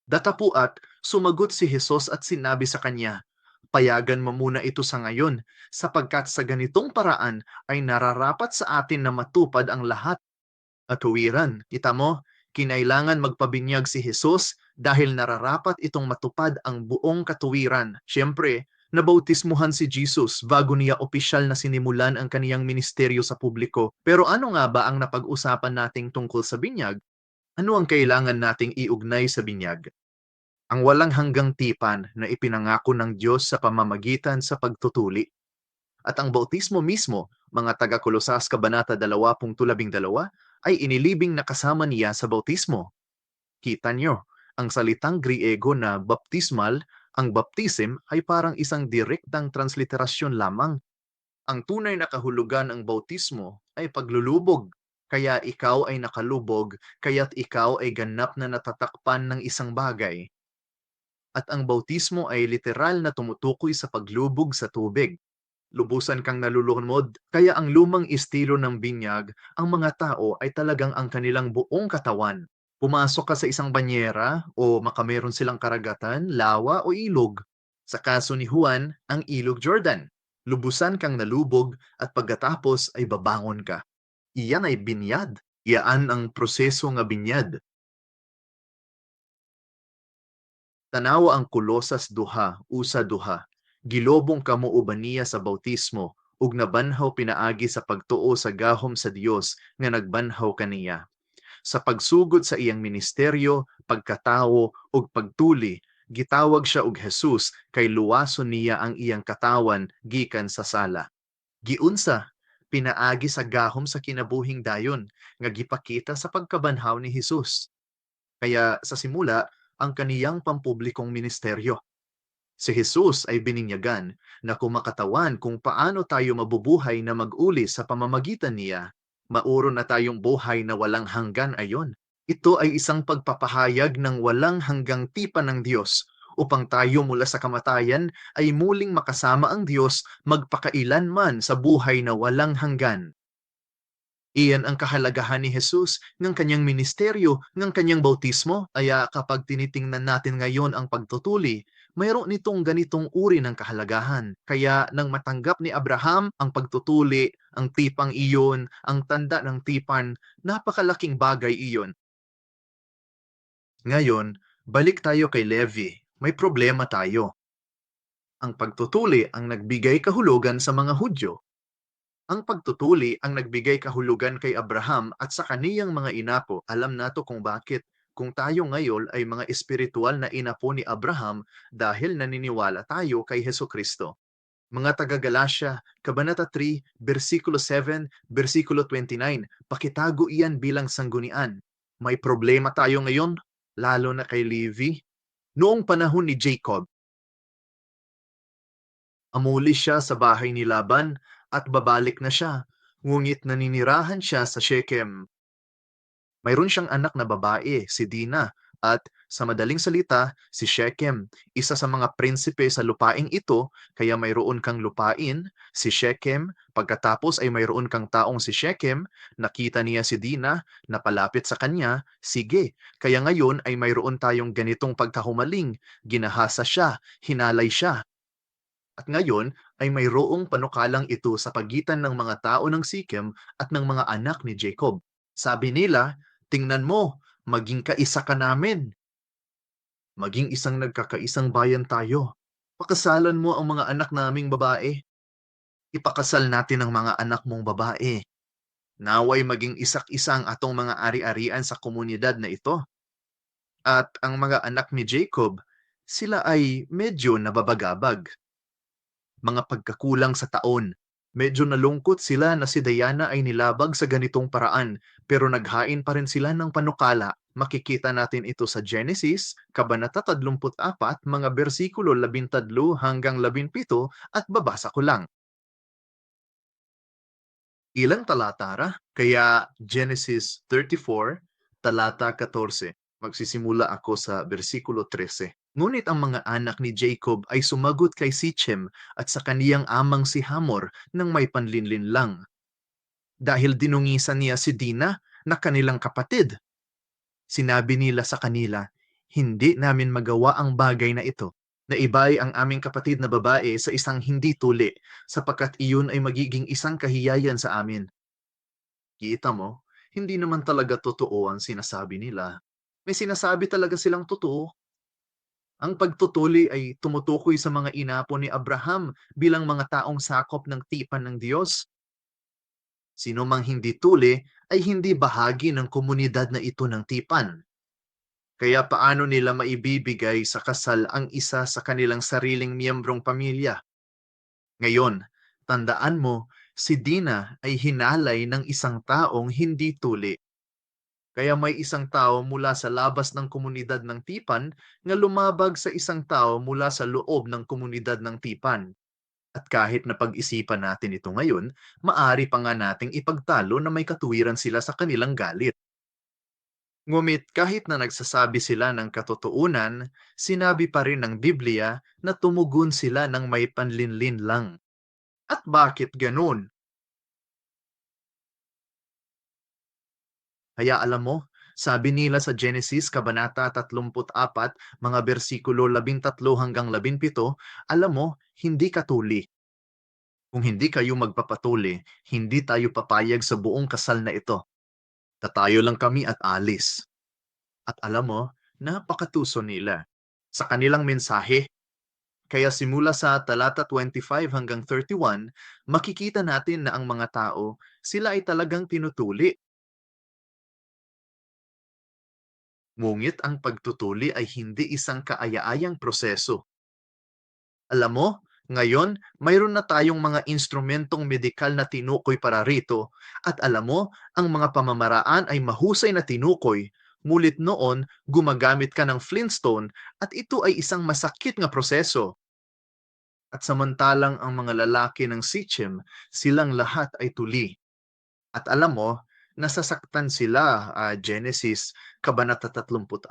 Datapuat, sumagot si Jesus at sinabi sa kanya, payagan mo muna ito sa ngayon, sapagkat sa ganitong paraan ay nararapat sa atin na matupad ang lahat. Katuwiran, kita mo, kinailangan magpabinyag si Jesus dahil nararapat itong matupad ang buong katuwiran. Siyempre, nabautismuhan si Jesus bago niya opisyal na sinimulan ang kaniyang ministeryo sa publiko. Pero ano nga ba ang napag-usapan nating tungkol sa binyag? Ano ang kailangan nating iugnay sa binyag? Ang walang hanggang tipan na ipinangako ng Diyos sa pamamagitan sa pagtutuli. At ang bautismo mismo, mga taga-Kolosas Kabanata 2:12, ay inilibing na kasama niya sa bautismo. Kita nyo, ang salitang Griego na baptismal, ang baptism ay parang isang direktang transliterasyon lamang. Ang tunay na kahulugan ng bautismo ay paglulubog. Kaya ikaw ay nakalubog, kaya't ikaw ay ganap na natatakpan ng isang bagay. At ang bautismo ay literal na tumutukoy sa paglubog sa tubig. Lubusan kang nalulunod, kaya ang lumang estilo ng binyag, ang mga tao ay talagang ang kanilang buong katawan. Pumasok ka sa isang banyera o makameron silang karagatan, lawa o ilog. Sa kaso ni Juan, ang ilog Jordan. Lubusan kang nalubog at pagkatapos ay babangon ka. Iyan ay binyad. Iyaan ang proseso nga binyad. Tanawa ang Kolosas duha, usa duha. Gilobong kamo ubaniya sa bautismo, ug nabanhaw pinaagi sa pagtuo sa gahom sa Dios nga nagbanhaw kaniya. Sa pagsugod sa iyang ministeryo, pagkatawo ug pagtuli, gitawag siya og Jesus kay luwason niya ang iyang katawan gikan sa sala. Giunsa, pinaagi sa gahom sa kinabuhing dayon nga gipakita sa pagkabanhaw ni Jesus. Kaya sa simula, ang kaniyang pampublikong ministeryo. Si Jesus ay bininyagan na kumakatawan kung paano tayo mabubuhay na mag-uli sa pamamagitan niya. Mauro na tayong buhay na walang hanggan ayon. Ito ay isang pagpapahayag ng walang hanggang tipan ng Diyos upang tayo mula sa kamatayan ay muling makasama ang Diyos magpakailanman sa buhay na walang hanggan. Iyan ang kahalagahan ni Jesus ng kanyang ministeryo, ng kanyang bautismo. Kaya kapag tinitingnan natin ngayon ang pagtutuli, mayroon nitong ganitong uri ng kahalagahan. Kaya nang matanggap ni Abraham ang pagtutuli, ang tipang iyon, ang tanda ng tipan, napakalaking bagay iyon. Ngayon, balik tayo kay Levi. May problema tayo. Ang pagtutuli ang nagbigay kahulugan sa mga Hudyo. Ang pagtutuli ang nagbigay kahulugan kay Abraham at sa kaniyang mga inapo. Alam nato kung bakit. Kung tayo ngayon ay mga espiritual na inapo ni Abraham dahil naniniwala tayo kay Heso Kristo. Mga taga-Galasya, Kabanata 3, versikulo 7, versikulo 29, pakitago iyan bilang sanggunian. May problema tayo ngayon, lalo na kay Levi. Noong panahon ni Jacob, amuli siya sa bahay ni Laban at babalik na siya. Ngunit naninirahan siya sa Shechem. Mayroon siyang anak na babae, si Dina, at sa madaling salita, si Shechem, isa sa mga prinsipe sa lupaing ito, kaya mayroon kang lupain, si Shechem, pagkatapos ay mayroon kang taong si Shechem, nakita niya si Dina, napalapit sa kanya, sige, kaya ngayon ay mayroon tayong ganitong pagkahumaling, ginahasa siya, hinalay siya. At ngayon ay mayroong panukalang ito sa pagitan ng mga tao ng Sikhem at ng mga anak ni Jacob. Sabi nila, tingnan mo, maging kaisa ka namin, maging isang nagkakaisang bayan tayo. Pakasalan mo ang mga anak naming babae. Ipakasal natin ang mga anak mong babae. Naway maging isak-isang atong mga ari-arian sa komunidad na ito. At ang mga anak ni Jacob, sila ay medyo nababagabag. Mga pagkakulang sa taon. Medyo nalungkot sila na si Diana ay nilabag sa ganitong paraan, pero naghain pa rin sila ng panukala. Makikita natin ito sa Genesis, Kabanata 34, mga bersikulo 13 hanggang 17, at babasa ko lang. Ilang talatara? Kaya Genesis 34, talata 14. Magsisimula ako sa bersikulo 13. Ngunit ang mga anak ni Jacob ay sumagot kay Sichem at sa kaniyang amang si Hamor nang may panlinlin lang. Dahil dinungisan niya si Dina na kanilang kapatid. Sinabi nila sa kanila, hindi namin magawa ang bagay na ito. Naibay ang aming kapatid na babae sa isang hindi tuli, sapagkat iyon ay magiging isang kahiyayan sa amin. Kita mo, hindi naman talaga totoo ang sinasabi nila. May sinasabi talaga silang totoo. Ang pagtutuli ay tumutukoy sa mga inapo ni Abraham bilang mga taong sakop ng tipan ng Diyos. Sino mang hindi tuli ay hindi bahagi ng komunidad na ito ng tipan. Kaya paano nila maibibigay sa kasal ang isa sa kanilang sariling miyembrong pamilya? Ngayon, tandaan mo, si Dina ay hinalay ng isang taong hindi tuli. Kaya may isang tao mula sa labas ng komunidad ng tipan nga lumabag sa isang tao mula sa loob ng komunidad ng tipan. At kahit na pag-isipan natin ito ngayon, maari pa nga nating ipagtalo na may katuwiran sila sa kanilang galit. Ngumit kahit na nagsasabi sila ng katotohanan, sinabi pa rin ng Biblia na tumugon sila ng may panlinlin lang. At bakit ganun? Kaya alam mo, sabi nila sa Genesis Kabanata 34, mga bersikulo 13 hanggang 17, alam mo, hindi katuli. Kung hindi kayo magpapatuli, hindi tayo papayag sa buong kasal na ito. Tatayo lang kami at alis. At alam mo, napakatuso nila. Sa kanilang mensahe, kaya simula sa talata 25 hanggang 31, makikita natin na ang mga tao, sila ay talagang tinutuli. Ngunit ang pagtutuli ay hindi isang kaaya-ayang proseso. Alam mo, ngayon, mayroon na tayong mga instrumentong medikal na tinukoy para rito, at alam mo, ang mga pamamaraan ay mahusay na tinukoy. Ngunit noon, gumagamit ka ng Flintstone at ito ay isang masakit na proseso. At samantalang ang mga lalaki ng Sichem, silang lahat ay tuli. At alam mo, nasasaktan sila, Genesis, Kabanata 34,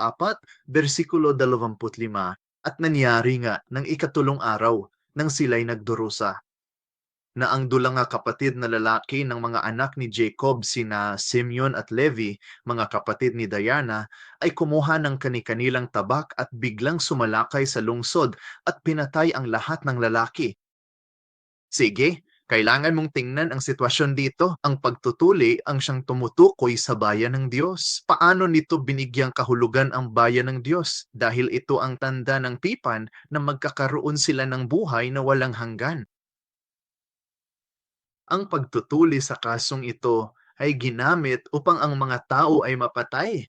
versikulo 25, at nangyari nga ng ikatulong araw nang sila'y nagdurusa, na ang dulang nga kapatid na lalaki ng mga anak ni Jacob sina Simeon at Levi, mga kapatid ni Diana, ay kumuha ng kani-kanilang tabak at biglang sumalakay sa lungsod at pinatay ang lahat ng lalaki. Sige, kailangan mong tingnan ang sitwasyon dito. Ang pagtutuli ang siyang tumutukoy sa bayan ng Diyos. Paano nito binigyang kahulugan ang bayan ng Diyos? Dahil ito ang tanda ng tipan na magkakaroon sila ng buhay na walang hanggan. Ang pagtutuli sa kasong ito ay ginamit upang ang mga tao ay mapatay.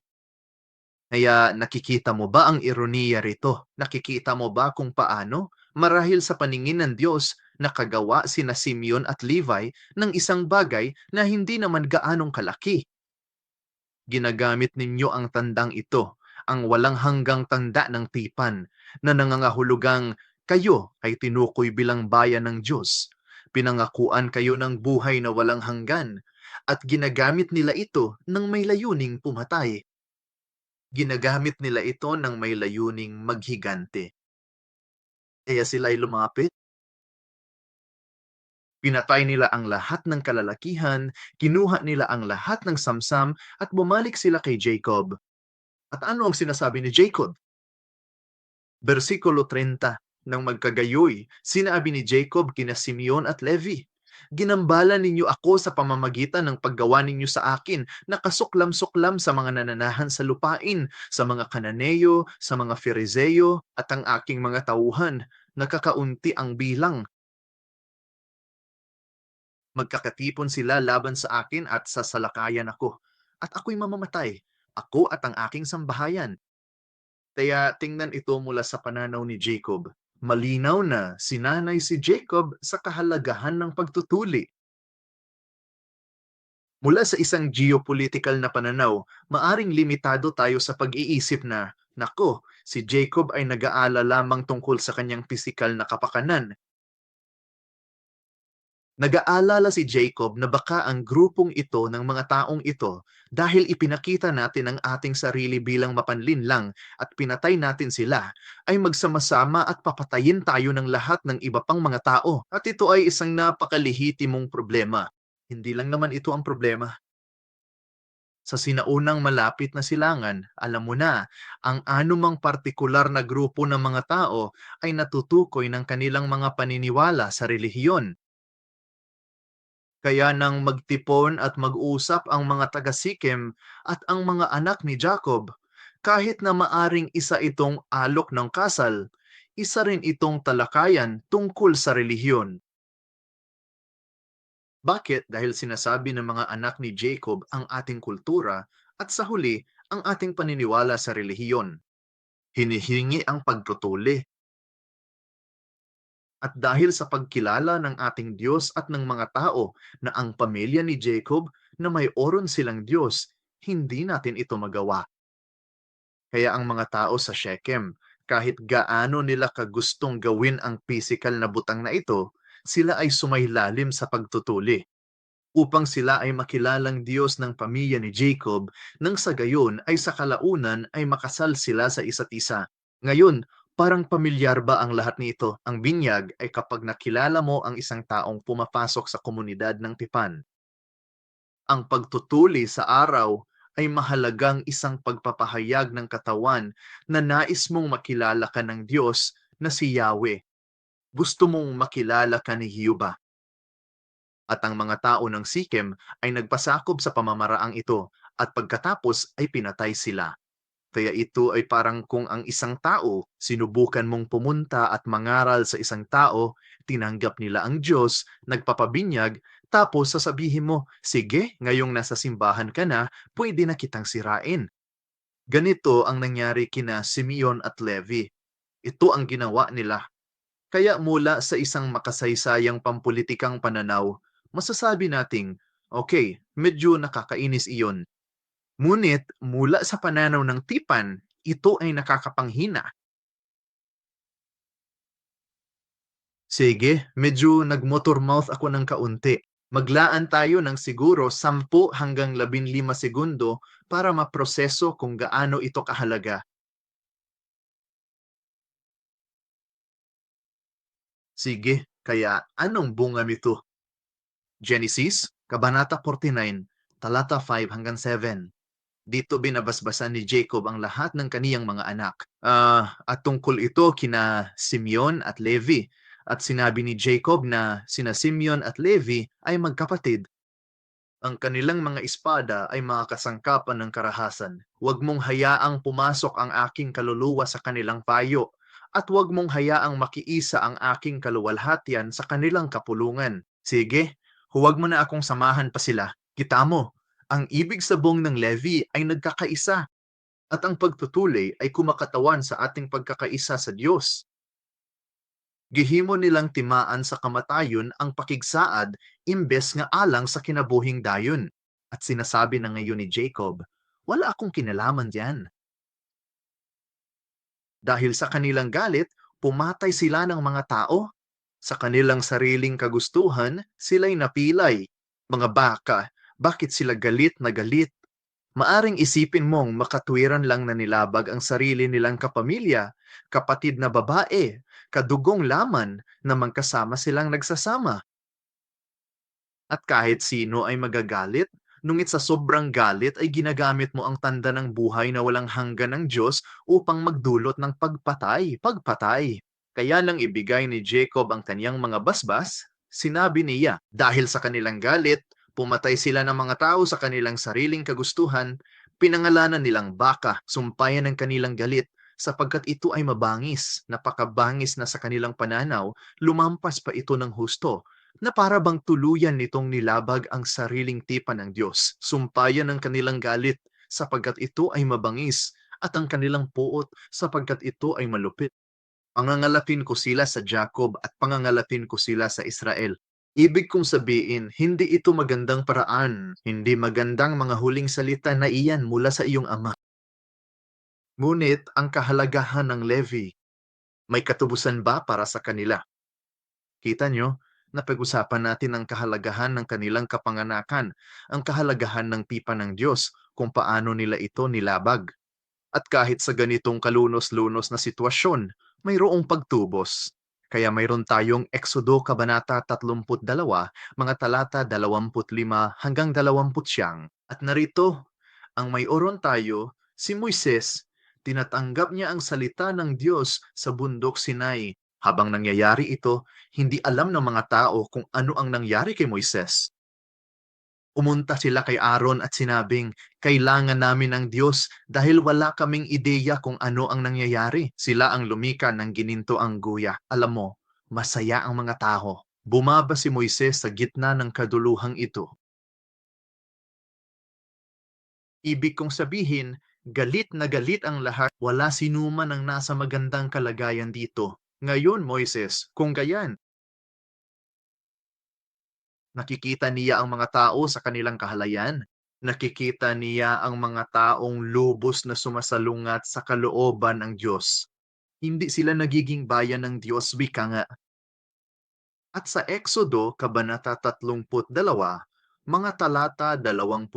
Kaya nakikita mo ba ang ironiya rito? Nakikita mo ba kung paano? Marahil sa paningin ng Diyos, nakagawa sina Simeon at Levi ng isang bagay na hindi naman gaanong kalaki. Ginagamit ninyo ang tandang ito, ang walang hanggang tanda ng tipan, na nangangahulugang kayo ay tinukoy bilang bayan ng Diyos. Pinangakuan kayo ng buhay na walang hanggan at ginagamit nila ito ng may layuning pumatay. Ginagamit nila ito ng may layuning maghigante. Kaya sila ay lumapit, pinatay nila ang lahat ng kalalakihan, kinuha nila ang lahat ng samsam at bumalik sila kay Jacob. At ano ang sinasabi ni Jacob? Versikulo 30, nang magkagayoy, sinabi ni Jacob kina Simeon at Levi, "Ginambala ninyo ako sa pamamagitan ng paggawa ninyo sa akin na kasuklam-suklam sa mga nananahan sa lupain, sa mga Kananeo, sa mga Ferizeo, at ang aking mga tauhan. Nakakaunti ang bilang. Magkakatipon sila laban sa akin at sasalakayan ako. At ako'y mamamatay, ako at ang aking sambahayan." Kaya tingnan ito mula sa pananaw ni Jacob. Malinaw na sinanay si Jacob sa kahalagahan ng pagtutuli. Mula sa isang geopolitical na pananaw, maaring limitado tayo sa pag-iisip na, nako, si Jacob ay nag-aala lamang tungkol sa kanyang pisikal na kapakanan. Nag-aalala si Jacob na baka ang grupong ito ng mga taong ito dahil ipinakita natin ang ating sarili bilang mapanlinlang at pinatay natin sila, ay magsama-sama at papatayin tayo ng lahat ng iba pang mga tao. At ito ay isang napakalihitimong problema. Hindi lang naman ito ang problema. Sa sinaunang malapit na silangan, alam mo na, ang anumang partikular na grupo ng mga tao ay natutukoy ng kanilang mga paniniwala sa relihiyon. Kaya nang magtipon at mag-usap ang mga taga-Sikem at ang mga anak ni Jacob, kahit na maaring isa itong alok ng kasal, isa rin itong talakayan tungkol sa relihiyon. Bakit? Dahil sinasabi ng mga anak ni Jacob ang ating kultura at sa huli ang ating paniniwala sa relihiyon. Hinihingi ang pagtutuli. At dahil sa pagkilala ng ating Diyos at ng mga tao na ang pamilya ni Jacob na may oron silang Diyos, hindi natin ito magawa. Kaya ang mga tao sa Shechem, kahit gaano nila kagustong gawin ang physical na butang na ito, sila ay sumailalim sa pagtutuli upang sila ay makilalang Diyos ng pamilya ni Jacob nang sa gayon ay sa kalaunan ay makasal sila sa isa't isa. Ngayon, parang pamilyar ba ang lahat nito? Ang binyag ay kapag nakilala mo ang isang taong pumapasok sa komunidad ng tipan. Ang pagtutuli sa araw ay mahalagang isang pagpapahayag ng katawan na nais mong makilala ka ng Diyos na si Yahweh. Gusto mong makilala ka ni Hiuba. At ang mga tao ng Sikem ay nagpasakop sa pamamaraang ito at pagkatapos ay pinatay sila. Kaya ito ay parang kung ang isang tao, sinubukan mong pumunta at mangaral sa isang tao, tinanggap nila ang Diyos, nagpapabinyag, tapos sasabihin mo, sige, ngayong nasa simbahan ka na, pwede na kitang sirain. Ganito ang nangyari kina Simeon at Levi. Ito ang ginawa nila. Kaya mula sa isang makasaysayang pampulitikang pananaw, masasabi nating, okay, medyo nakakainis iyon. Ngunit mula sa pananaw ng tipan, ito ay nakakapanghina. Sige, medyo nag-motor mouth ako ng kaunti. Maglaan tayo ng siguro 10 hanggang 15 segundo para maproseso kung gaano ito kahalaga. Sige, kaya anong bunga nito? Genesis, Kabanata 49, talata 5 hanggang 7. Dito binabasbasan ni Jacob ang lahat ng kaniyang mga anak. At tungkol ito kina Simeon at Levi. At sinabi ni Jacob na sina Simeon at Levi ay magkapatid. Ang kanilang mga espada ay mga kasangkapan ng karahasan. Huwag mong hayaang pumasok ang aking kaluluwa sa kanilang payo, at huwag mong hayaang makiisa ang aking kaluwalhatian sa kanilang kapulungan. Sige, huwag mo na akong samahan pa sila. Kita mo, ang ibig sabong ng Levi ay nagkakaisa, at ang pagtutuli ay kumakatawan sa ating pagkakaisa sa Diyos. Gihimo nilang timaan sa kamatayon ang pakigsaad imbes nga alang sa kinabuhing dayon. At sinasabi na ngayon ni Jacob, wala akong kinalaman diyan. Dahil sa kanilang galit, pumatay sila ng mga tao. Sa kanilang sariling kagustuhan, sila'y napilay. Mga baka, bakit sila galit na galit? Maaring isipin mong makatwiran lang na nilabag ang sarili nilang kapamilya, kapatid na babae, kadugong laman na magkasama silang nagsasama. At kahit sino ay magagalit, ngunit sa sobrang galit ay ginagamit mo ang tanda ng buhay na walang hanggan ng Diyos upang magdulot ng pagpatay. Kaya nang ibigay ni Jacob ang kanyang mga basbas, sinabi niya, dahil sa kanilang galit, pumatay sila ng mga tao sa kanilang sariling kagustuhan, pinangalanan nilang baka, sumpayan ng kanilang galit, sapagkat ito ay mabangis, napakabangis na sa kanilang pananaw, lumampas pa ito ng husto, na para bang tuluyan nitong nilabag ang sariling tipan ng Diyos, sumpayan ng kanilang galit, sapagkat ito ay mabangis, at ang kanilang puot, sapagkat ito ay malupit. Pangangalapin ko sila sa Jacob at pangangalapin ko sila sa Israel. Ibig kong sabihin, hindi ito magandang paraan, hindi magandang mga huling salita na iyan mula sa iyong ama. Ngunit ang kahalagahan ng Levi, may katubusan ba para sa kanila? Kita nyo, napag-usapan natin ang kahalagahan ng kanilang kapanganakan, ang kahalagahan ng tipan ng Diyos, kung paano nila ito nilabag. At kahit sa ganitong kalunos-lunos na sitwasyon, mayroong pagtubos. Kaya mayroon tayong Exodo Kabanata 32, mga talata 25 hanggang 29. At narito, ang may oron tayo, si Moises, tinatanggap niya ang salita ng Diyos sa bundok Sinai. Habang nangyayari ito, hindi alam ng mga tao kung ano ang nangyari kay Moises. Umunta sila kay Aaron at sinabing, kailangan namin ng Diyos dahil wala kaming ideya kung ano ang nangyayari. Sila ang lumika ng gininto ang guya. Alam mo, masaya ang mga tao. Bumaba si Moises sa gitna ng kaduluhang ito. Ibig kong sabihin, galit na galit ang lahat. Wala sinuman ang nasa magandang kalagayan dito. Ngayon, Moises, kung gayan, nakikita niya ang mga tao sa kanilang kahalayan. Nakikita niya ang mga taong lubos na sumasalungat sa kalooban ng Diyos. Hindi sila nagiging bayan ng Diyos, wika nga. At sa Exodo, Kabanata 32, mga talata 25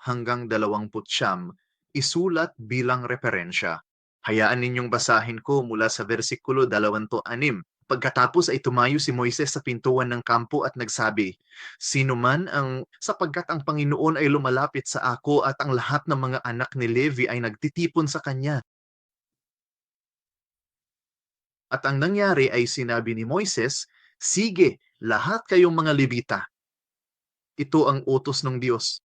hanggang 29, isulat bilang referensya. Hayaan ninyong basahin ko mula sa versikulo 26. Pagkatapos ay tumayo si Moises sa pintuan ng kampo at nagsabi, sino man ang, sapagkat ang Panginoon ay lumalapit sa ako at ang lahat ng mga anak ni Levi ay nagtitipon sa kanya. At ang nangyari ay sinabi ni Moises, sige, lahat kayong mga Levita, ito ang utos ng Diyos.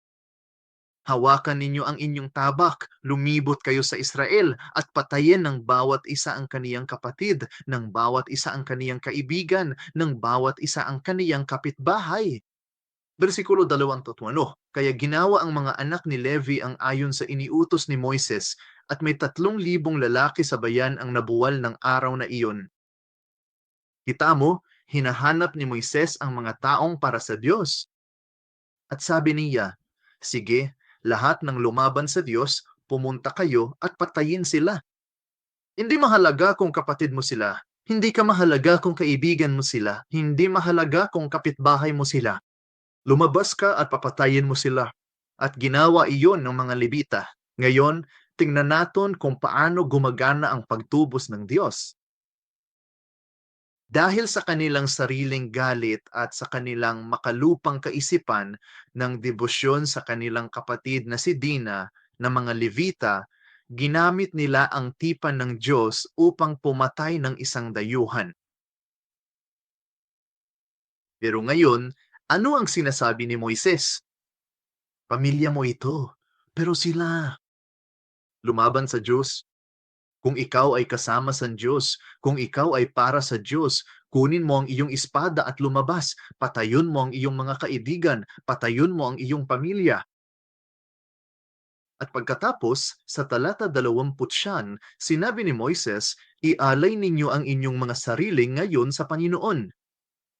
Hawakan ninyo ang inyong tabak, lumibot kayo sa Israel, at patayin ng bawat isa ang kaniyang kapatid, ng bawat isa ang kaniyang kaibigan, ng bawat isa ang kaniyang kapitbahay. Versikulo 21, kaya ginawa ang mga anak ni Levi ang ayon sa iniutos ni Moises, at may 3,000 lalaki sa bayan ang nabuwal ng araw na iyon. Kita mo, hinahanap ni Moises ang mga taong para sa Diyos. At sabi niya, sige, lahat ng lumaban sa Diyos, pumunta kayo at patayin sila. Hindi mahalaga kung kapatid mo sila. Hindi ka mahalaga kung kaibigan mo sila. Hindi mahalaga kung kapitbahay mo sila. Lumabas ka at papatayin mo sila. At ginawa iyon ng mga Levita. Ngayon, tingnan natin kung paano gumagana ang pagtubos ng Diyos. Dahil sa kanilang sariling galit at sa kanilang makalupang kaisipan ng debosyon sa kanilang kapatid na si Dina na mga Levita, ginamit nila ang tipan ng Diyos upang pumatay ng isang dayuhan. Pero ngayon, ano ang sinasabi ni Moises? Pamilya mo ito, pero sila lumaban sa Diyos. Kung ikaw ay kasama sa Diyos, kung ikaw ay para sa Diyos, kunin mo ang iyong espada at lumabas. Patayon mo ang iyong mga kaibigan, patayon mo ang iyong pamilya. At pagkatapos, sa talata 29, sinabi ni Moises, ialay ninyo ang inyong mga sarili ngayon sa Panginoon,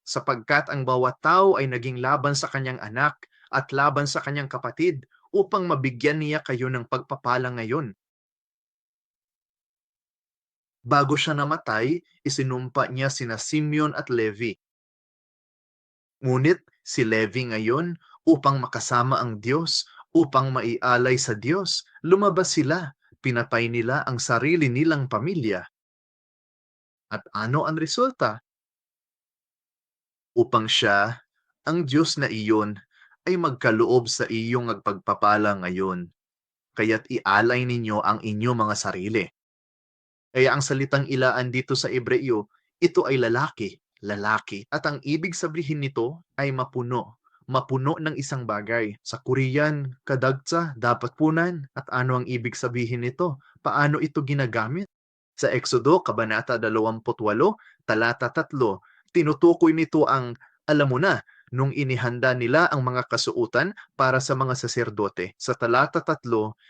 sapagkat ang bawat tao ay naging laban sa kanyang anak at laban sa kanyang kapatid upang mabigyan niya kayo ng pagpapala ngayon. Bago siya namatay, isinumpa niya sina Simeon at Levi. Ngunit si Levi ngayon, upang makasama ang Diyos, upang maialay sa Diyos, lumabas sila, pinatay nila ang sarili nilang pamilya. At ano ang resulta? Upang siya, ang Diyos na iyon, ay magkaloob sa iyong nagpagpapala ngayon, kaya't ialay ninyo ang inyong mga sarili. Kaya ang salitang ilaan dito sa Ebreo, ito ay lalaki, lalaki. At ang ibig sabihin nito ay mapuno, mapuno ng isang bagay. Sa Korean, kadagsa, dapat punan. At ano ang ibig sabihin nito? Paano ito ginagamit? Sa Exodo, Kabanata 28, talata 3, tinutukoy nito ang, alam mo na, nung inihanda nila ang mga kasuutan para sa mga saserdote. Sa talata 3,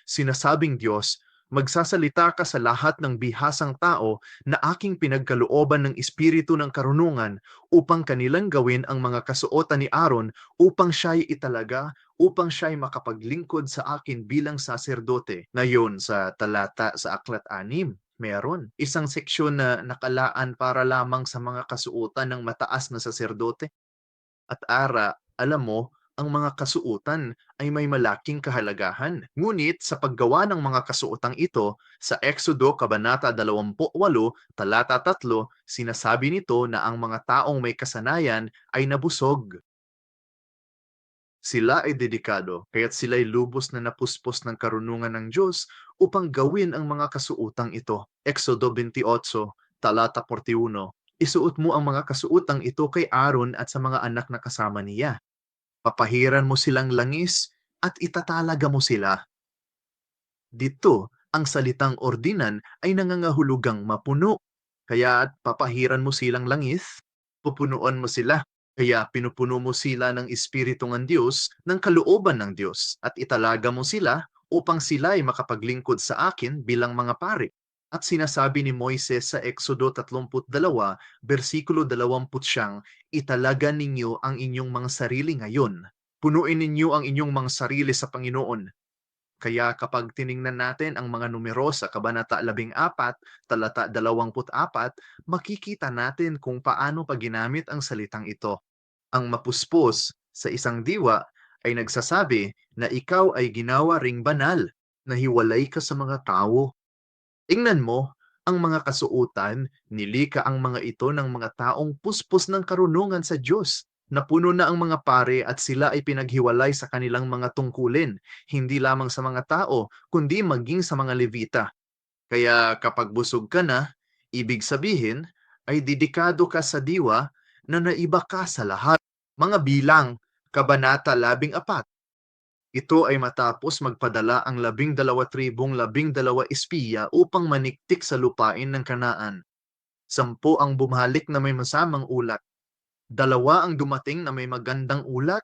sinasabing Diyos, magsasalita ka sa lahat ng bihasang tao na aking pinagkalooban ng espiritu ng karunungan upang kanilang gawin ang mga kasuotan ni Aaron upang siya'y italaga, upang siya'y makapaglingkod sa akin bilang saserdote. Ngayon sa talata sa Aklat 6, meron isang seksyon na nakalaan para lamang sa mga kasuotan ng mataas na saserdote. At alam mo, ang mga kasuotan ay may malaking kahalagahan. Ngunit sa paggawa ng mga kasuotang ito, sa Exodo Kabanata 28, talata 3, sinasabi nito na ang mga taong may kasanayan ay nabusog. Sila ay dedikado, kaya't sila'y lubos na napuspos ng karunungan ng Diyos upang gawin ang mga kasuotang ito. Exodo 28, talata 41. Isuot mo ang mga kasuotang ito kay Aaron at sa mga anak na kasama niya. Papahiran mo silang langis at itatalaga mo sila. Dito, ang salitang ordinan ay nangangahulugang mapuno. Kaya papahiran mo silang langis, pupunuan mo sila. Kaya pinupuno mo sila ng Espiritu ng Diyos, ng kalooban ng Diyos, at italaga mo sila upang sila ay makapaglingkod sa akin bilang mga pari. At sinasabi ni Moises sa Exodo 32, versikulo 20, italaga ninyo ang inyong mga sarili ngayon. Punuin ninyo ang inyong mga sarili sa Panginoon. Kaya kapag tiningnan natin ang mga numero sa Kabanata 14, talata 24, makikita natin kung paano pa ginamit ang salitang ito. Ang mapuspos sa isang diwa ay nagsasabi na ikaw ay ginawa ring banal, na hiwalay ka sa mga tao. Tingnan mo, ang mga kasuutan, nilika ang mga ito ng mga taong puspos ng karunungan sa Diyos. Napuno na ang mga pare at sila ay pinaghiwalay sa kanilang mga tungkulin, hindi lamang sa mga tao, kundi maging sa mga Levita. Kaya kapag busog ka na, ibig sabihin ay dedikado ka sa diwa na naiba ka sa lahat. Mga bilang, Kabanata 14. Ito ay matapos magpadala ang 12,012 espiya upang maniktik sa lupain ng Kanaan. 10 ang bumalik na may masamang ulat. 2 ang dumating na may magandang ulat.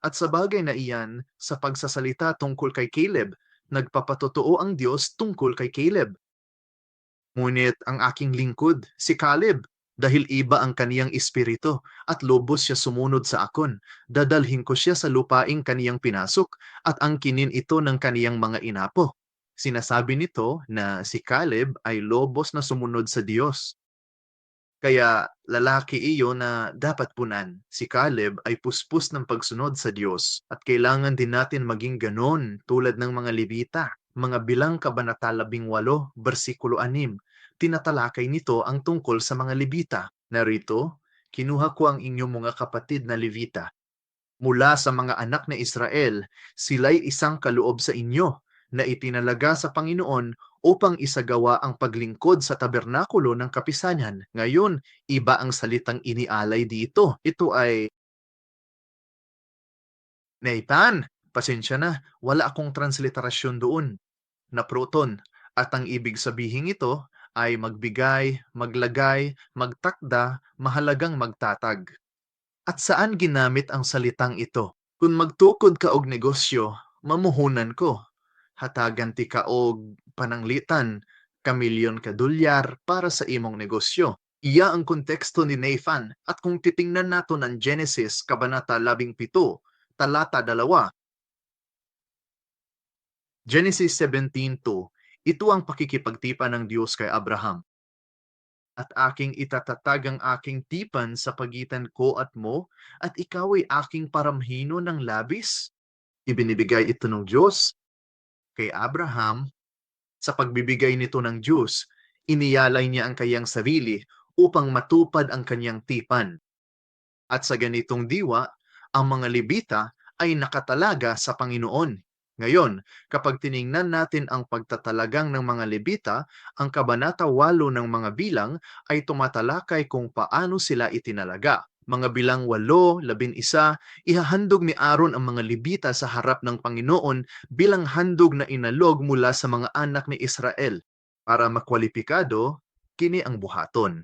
At sa bagay na iyan, sa pagsasalita tungkol kay Caleb, nagpapatotoo ang Diyos tungkol kay Caleb. Ngunit ang aking lingkod, si Caleb, dahil iba ang kaniyang espiritu at lubos siya sumunod sa akon, dadalhin ko siya sa lupaing kaniyang pinasok at angkinin ito ng kaniyang mga inapo. Sinasabi nito na si Caleb ay lobos na sumunod sa Diyos. Kaya lalaki iyo na dapat punan. Si Caleb ay puspos ng pagsunod sa Diyos at kailangan din natin maging ganon tulad ng mga Levita. Mga Bilang Kabanata 18, versikulo 6. Tinatalakay nito ang tungkol sa mga Levita. Narito, kinuha ko ang inyong mga kapatid na Levita mula sa mga anak na Israel, sila'y isang kaloob sa inyo na itinalaga sa Panginoon upang isagawa ang paglingkod sa tabernakulo ng kapisanan. Ngayon, iba ang salitang inialay dito. Ito ay Nathan, pasensya na, wala akong transliterasyon doon na proton. At ang ibig sabihin ito ay magbigay, maglagay, magtakda, mahalagang magtatag. At saan ginamit ang salitang ito? Kung magtukod ka og negosyo, mamuhunan ko. Hatagan ti ka og pananglitan, kamilyon ka dolyar para sa imong negosyo. Iya ang konteksto ni Nathan at kung titingnan nato ng Genesis Kabanata 17, talata 2, Genesis 17:2, ito ang pakikipagtipan ng Diyos kay Abraham. at aking itatatag ang aking tipan sa pagitan ko at mo, at ikaw ay aking paramhino ng labis. Ibinibigay ito ng Diyos kay Abraham. Sa pagbibigay nito ng Diyos, iniyalay niya ang kanyang sarili upang matupad ang kanyang tipan. At sa ganitong diwa, ang mga Levita ay nakatalaga sa Panginoon. Ngayon, kapag tiningnan natin ang pagtatalagang ng mga Levita, ang Kabanata 8 ng mga bilang ay tumatalakay kung paano sila itinalaga. Mga bilang 8, 11, ihahandog ni Aaron ang mga Levita sa harap ng Panginoon bilang handog na inalog mula sa mga anak ni Israel. Para makwalipikado, kini ang buhaton.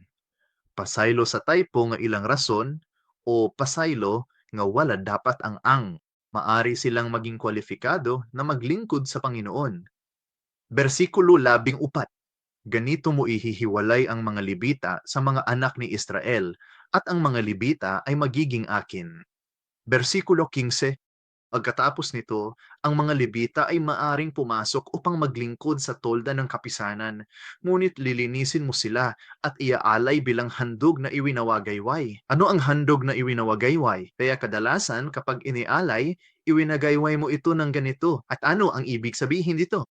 Pasaylo sa typo nga ilang rason o pasaylo nga wala dapat ang. Maari silang maging kwalifikado na maglingkod sa Panginoon. Bersikulo 14. Ganito mo ihihiwalay ang mga Levita sa mga anak ni Israel, at ang mga Levita ay magiging akin. Bersikulo 15. Pagkatapos nito, ang mga Levita ay maaring pumasok upang maglingkod sa tolda ng kapisanan, ngunit lilinisin mo sila at iaalay bilang handog na iwinawagayway. Ano ang handog na iwinawagayway? Kaya kadalasan kapag inialay, iwinagayway mo ito ng ganito. At ano ang ibig sabihin dito?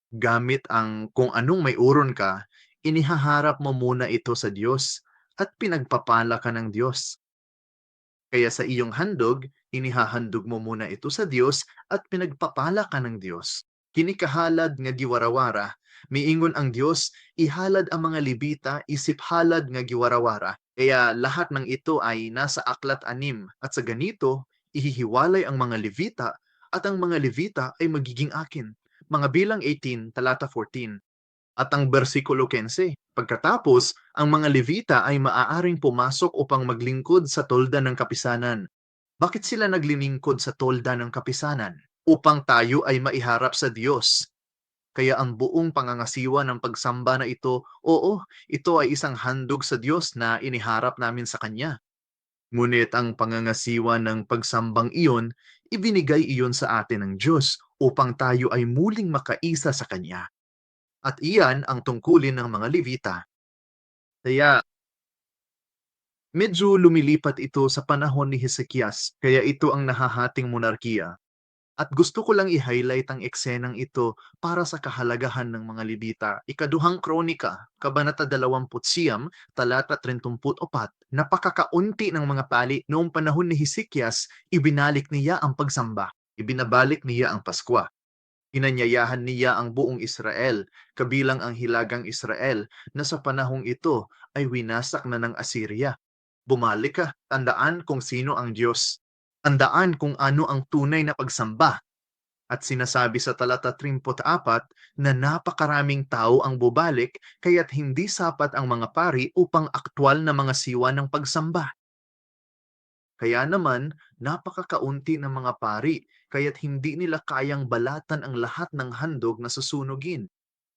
Gamit ang kung anong may uron ka, inihaharap mo muna ito sa Diyos at pinagpapala ka ng Diyos. Kaya sa iyong handog, inihahandog mo muna ito sa Diyos at pinagpapala ka ng Diyos. Kinikahalad nga giwarawara, miingon ang Diyos, ihalad ang mga Levita, isip halad nga giwarawara. Kaya lahat ng ito ay nasa aklat 6, at sa ganito, ihihiwalay ang mga Levita at ang mga Levita ay magiging akin. Mga bilang 18, talata 14. At ang bersikulo 15, pagkatapos, ang mga Levita ay maaaring pumasok upang maglingkod sa tolda ng kapisanan. Bakit sila naglilingkod sa tolda ng kapisanan? Upang tayo ay maiharap sa Diyos. Kaya ang buong pangangasiwa ng pagsamba na ito, oo, ito ay isang handog sa Diyos na iniharap namin sa Kanya. Ngunit ang pangangasiwa ng pagsambang iyon, ibinigay iyon sa atin ng Diyos upang tayo ay muling makaisa sa Kanya. At iyan ang tungkulin ng mga Levita. Kaya medyo lumilipat ito sa panahon ni Hezekias, kaya ito ang nahahating monarkiya. At gusto ko lang i-highlight ang eksenang ito para sa kahalagahan ng mga Levita. Ikaduhang Kronika, Kabanata 20, talata 34, napakakaunti ng mga pali noong panahon ni Hezekias, ibinalik niya ang pagsamba. Ibinabalik niya ang Paskwa. Inanyayahan niya ang buong Israel, kabilang ang hilagang Israel, na sa panahong ito ay winasak na ng Assyria. Bumalik ka, tandaan kung sino ang Diyos. Tandaan kung ano ang tunay na pagsamba. At sinasabi sa talata 34 na napakaraming tao ang bubalik, kaya't hindi sapat ang mga pari upang aktwal na mga siwa ng pagsamba. Kaya naman, napakakaunti ng mga pari, kaya't hindi nila kayang balatan ang lahat ng handog na susunugin.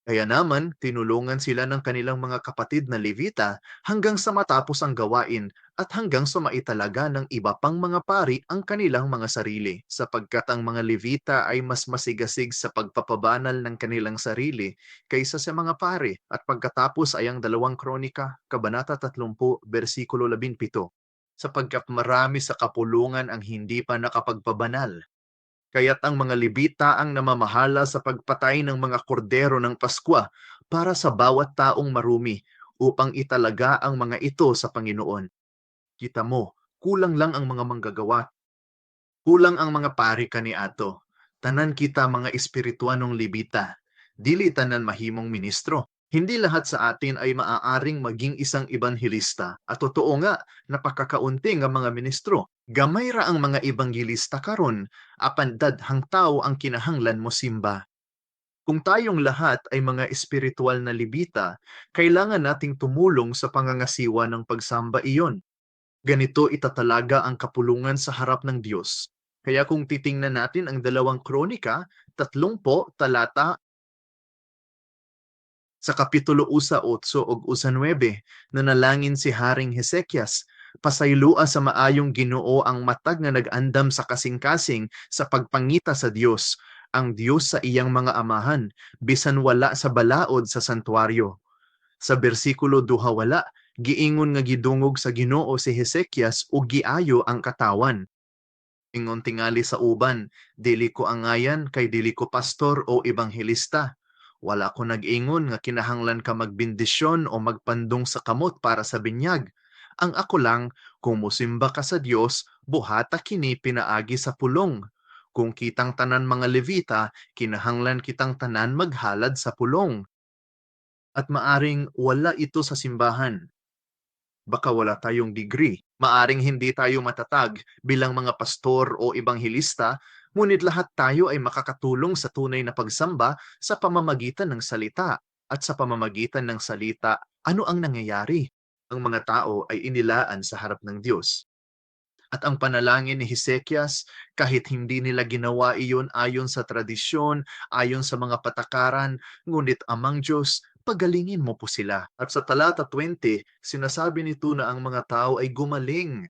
Kaya naman, tinulungan sila ng kanilang mga kapatid na Levita hanggang sa matapos ang gawain at hanggang sa maitalaga ng iba pang mga pari ang kanilang mga sarili, sapagkat ang mga Levita ay mas masigasig sa pagpapabanal ng kanilang sarili kaysa sa mga pari. At pagkatapos ay ang 2 Kronika, Kabanata 30, versikulo 17, sapagkat marami sa kapulungan ang hindi pa nakapagpabanal. Kaya't ang mga Levita ang namamahala sa pagpatay ng mga kordero ng Paskwa para sa bawat taong marumi upang italaga ang mga ito sa Panginoon. Kita mo, kulang lang ang mga manggagawa. Kulang ang mga pari kaniadto. Tanan kita mga espirituanong Levita. Dili tanan mahimong ministro. Hindi lahat sa atin ay maaaring maging isang ebanghelista. At totoo nga, napakakaunti nga mga ministro. Gamay ra ang mga ebanghelista karon, apan daghang tao ang kinahanglan mo simba. Kung tayong lahat ay mga espiritual na Levita, kailangan nating tumulong sa pangangasiwa ng pagsamba iyon. Ganito itatalaga ang kapulungan sa harap ng Diyos. Kaya kung titingnan natin ang 2 Kronika, 30 talata sa kapitulo 1, 8 ug 9, nanalangin si Haring Hezekias, pasaylua sa maayong Ginoo ang matag nga nag-andam sa kasing-kasing sa pagpangita sa Dios, ang Dios sa iyang mga amahan, bisan wala sa balaod sa santuaryo. Sa bersikulo 2 wala, giingon nga gidungog sa Ginoo si Hezekias ug giayo ang katawan. Ingon tingali sa uban, dili ko angayan kay dili ko pastor o ebanghelista. Wala ko nag-ingon nga kinahanglan ka magbindisyon o magpandong sa kamot para sa binyag. Ang ako lang, kung musimba ka sa Dios, buhata kini pinaagi sa pulong. Kung kitang tanan mga Levita, kinahanglan kitang tanan maghalad sa pulong. At maaring wala ito sa simbahan. Baka wala tayong degree. Maaring hindi tayo matatag bilang mga pastor o ebanghelista, ngunit lahat tayo ay makakatulong sa tunay na pagsamba sa pamamagitan ng salita. At sa pamamagitan ng salita, ano ang nangyayari? Ang mga tao ay inilaan sa harap ng Diyos. At ang panalangin ni Hezekias, kahit hindi nila ginawa iyon ayon sa tradisyon, ayon sa mga patakaran, ngunit amang Diyos, pagalingin mo po sila. At sa talata 20, sinasabi nito na ang mga tao ay gumaling.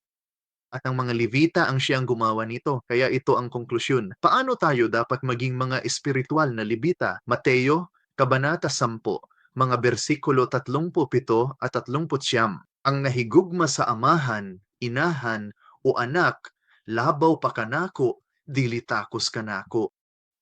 At ang mga Levita ang siyang gumawa nito. Kaya ito ang konklusyon. Paano tayo dapat maging mga espiritual na Levita? Mateo, Kabanata 10, mga bersikulo 37 at 39. Ang nahigugma sa amahan, inahan, o anak, labaw pa kanako, dili takos kanako.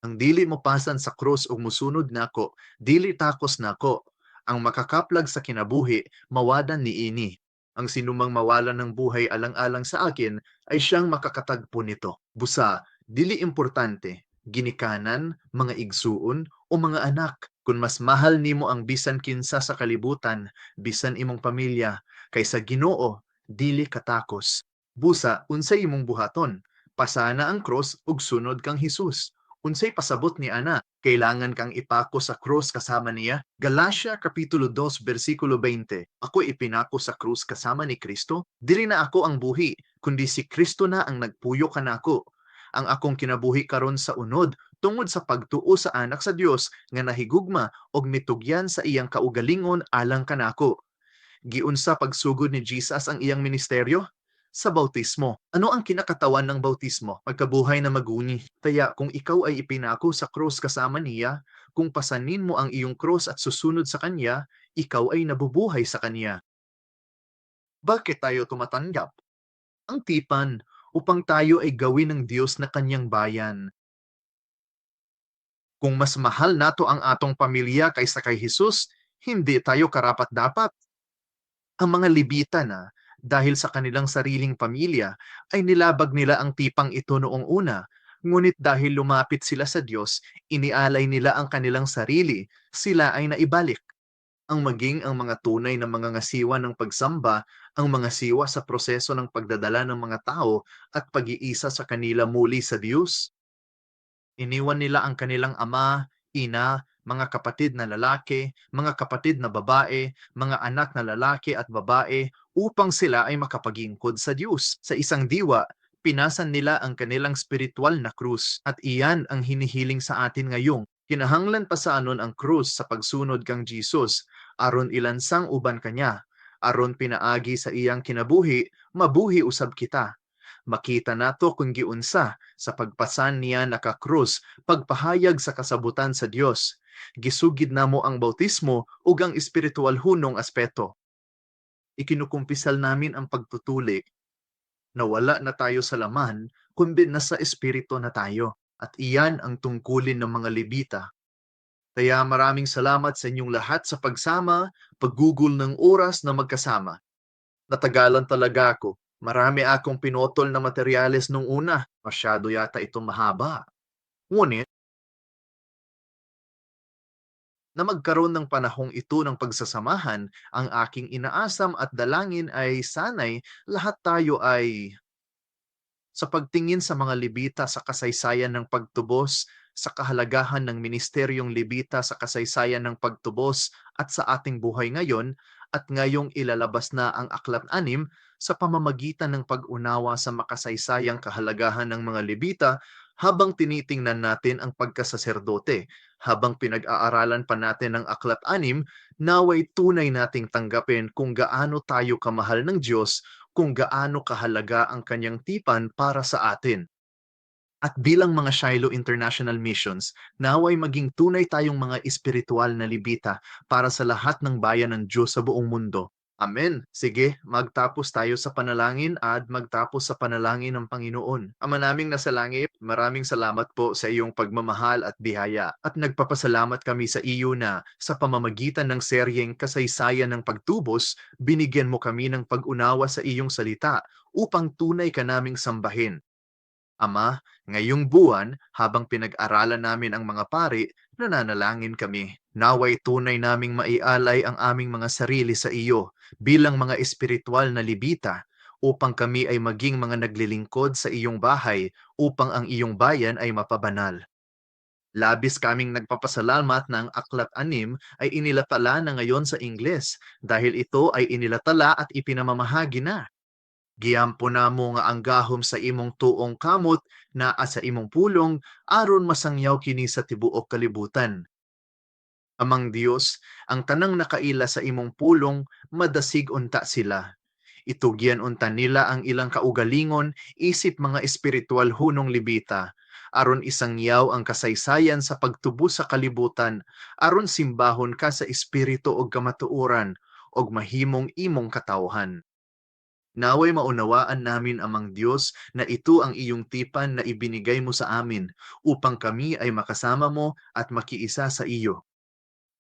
Ang dili mo pasan sa krus ug musunod nako, dili takos nako. Ang makakaplag sa kinabuhi, mawadan niini. Ang sinumang mawalan ng buhay alang-alang sa akin, ay siyang makakatagpo nito. Busa, dili importante, ginikanan, mga igsuon, o mga anak. Kung mas mahal nimo ang bisan kinsa sa kalibutan, bisan imong pamilya, kaysa Ginoo, dili katakos. Busa, unsay imong buhaton? Pasana ang cross ug sunod kang Hesus. Unsay pasabot ni ana? Kailangan kang ipako sa krus kasama niya. Galatia Kapitulo 2 bersikulo 20. Ako ipinako sa krus kasama ni Kristo. Dili na ako ang buhi, kundi si Kristo na ang nagpuyo kanako. Ang akong kinabuhi karon sa unod tungod sa pagtuo sa anak sa Dios nga nahigugma og mitugyan sa iyang kaugalingon alang kanako. Giunsa pagsugod ni Jesus ang iyang ministeryo? Sa bautismo. Ano ang kinakatawan ng bautismo? Magkabuhay na maguni. Kaya kung ikaw ay ipinako sa krus kasama niya, kung pasanin mo ang iyong krus at susunod sa kanya, ikaw ay nabubuhay sa kanya. Bakit tayo tumatanggap? Ang tipan upang tayo ay gawin ng Diyos na kanyang bayan. Kung mas mahal nato ang atong pamilya kaysa kay Jesus, hindi tayo karapat-dapat. Ang mga Levita na, dahil sa kanilang sariling pamilya, ay nilabag nila ang tipang ito noong una. Ngunit dahil lumapit sila sa Diyos, inialay nila ang kanilang sarili, sila ay naibalik. Ang maging ang mga tunay na mga ngasiwa ng pagsamba, ang mga siwa sa proseso ng pagdadala ng mga tao at pag-iisa sa kanila muli sa Diyos. Iniwan nila ang kanilang ama, ina, mga kapatid na lalaki, mga kapatid na babae, mga anak na lalaki at babae upang sila ay makapagingkod sa Diyos. Sa isang diwa, pinasan nila ang kanilang spiritual na krus at iyan ang hinihiling sa atin ngayong. Kinahanglan pa sa anon ang krus sa pagsunod kang Jesus, aron ilansang uban kanya, aron pinaagi sa iyang kinabuhi, mabuhi usab kita. Makita nato kung giunsa sa pagpasan niya nakakrus, pagpahayag sa kasabutan sa Dios. Gisugid namo ang bautismo ug ang espiritual hunong aspeto. Ikinukumpisal namin ang pagtutulik na wala na tayo sa laman, kundi nasa espiritu na tayo. At iyan ang tungkulin ng mga Levita. Kaya maraming salamat sa inyong lahat sa pagsama, paggugol ng oras na magkasama. Natagalan talaga ako. Marami akong pinotol na materyales nung una. Masyado yata itong mahaba. Ngunit, na magkaroon ng panahong ito ng pagsasamahan, ang aking inaasam at dalangin ay sanay lahat tayo ay sa pagtingin sa mga Levita sa kasaysayan ng pagtubos, sa kahalagahan ng ministeryong Levita sa kasaysayan ng pagtubos at sa ating buhay ngayon, at ngayong ilalabas na ang Aklat 6 sa pamamagitan ng pag-unawa sa makasaysayang kahalagahan ng mga Levita habang tinitingnan natin ang pagkasaserdote. Habang pinag-aaralan pa natin ang Aklat 6, naway tunay nating tanggapin kung gaano tayo kamahal ng Diyos, kung gaano kahalaga ang kanyang tipan para sa atin. At bilang mga Shiloh International Missions, naway maging tunay tayong mga espiritual na libita para sa lahat ng bayan ng Diyos sa buong mundo. Amen. Sige, magtapos tayo sa panalangin at magtapos sa panalangin ng Panginoon. Ama naming nasa langit, maraming salamat po sa iyong pagmamahal at biyaya. At nagpapasalamat kami sa iyo na sa pamamagitan ng seryeng Kasaysayan ng Pagtubos, binigyan mo kami ng pag-unawa sa iyong salita upang tunay ka naming sambahin. Ama, ngayong buwan, habang pinag-aralan namin ang mga pari, nananalangin kami. Naway tunay naming maialay ang aming mga sarili sa iyo bilang mga espiritual na libita upang kami ay maging mga naglilingkod sa iyong bahay upang ang iyong bayan ay mapabanal. Labis kaming nagpapasalamat na ang Aklat Anim ay inilatala na ngayon sa Ingles dahil ito ay inilatala at ipinamamahagi na. Giampo namo nga ang gahom sa imong tuong kamot na sa imong pulong aron masangyaw kini sa tibuok kalibutan. Amang Dios, ang tanang nakaila sa imong pulong madasig unta sila. Itugyan unta nila ang ilang kaugalingon isip mga espiritual hunong libita aron isangyaw ang kasaysayan sa pagtubos sa kalibutan aron simbahon ka sa espiritu og kamatuoran og mahimong imong katawhan. Naway maunawaan namin amang Diyos na ito ang iyong tipan na ibinigay mo sa amin upang kami ay makasama mo at makiisa sa iyo.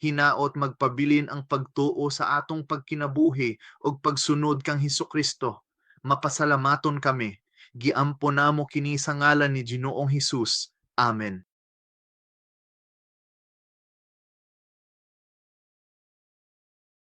Hinaot magpabilin ang pagtuo sa atong pagkinabuhi o pagsunod kang Hesus Kristo. Mapasalamaton kami. Giampo namo kini sa ngalan ni Ginoong Hesus. Amen.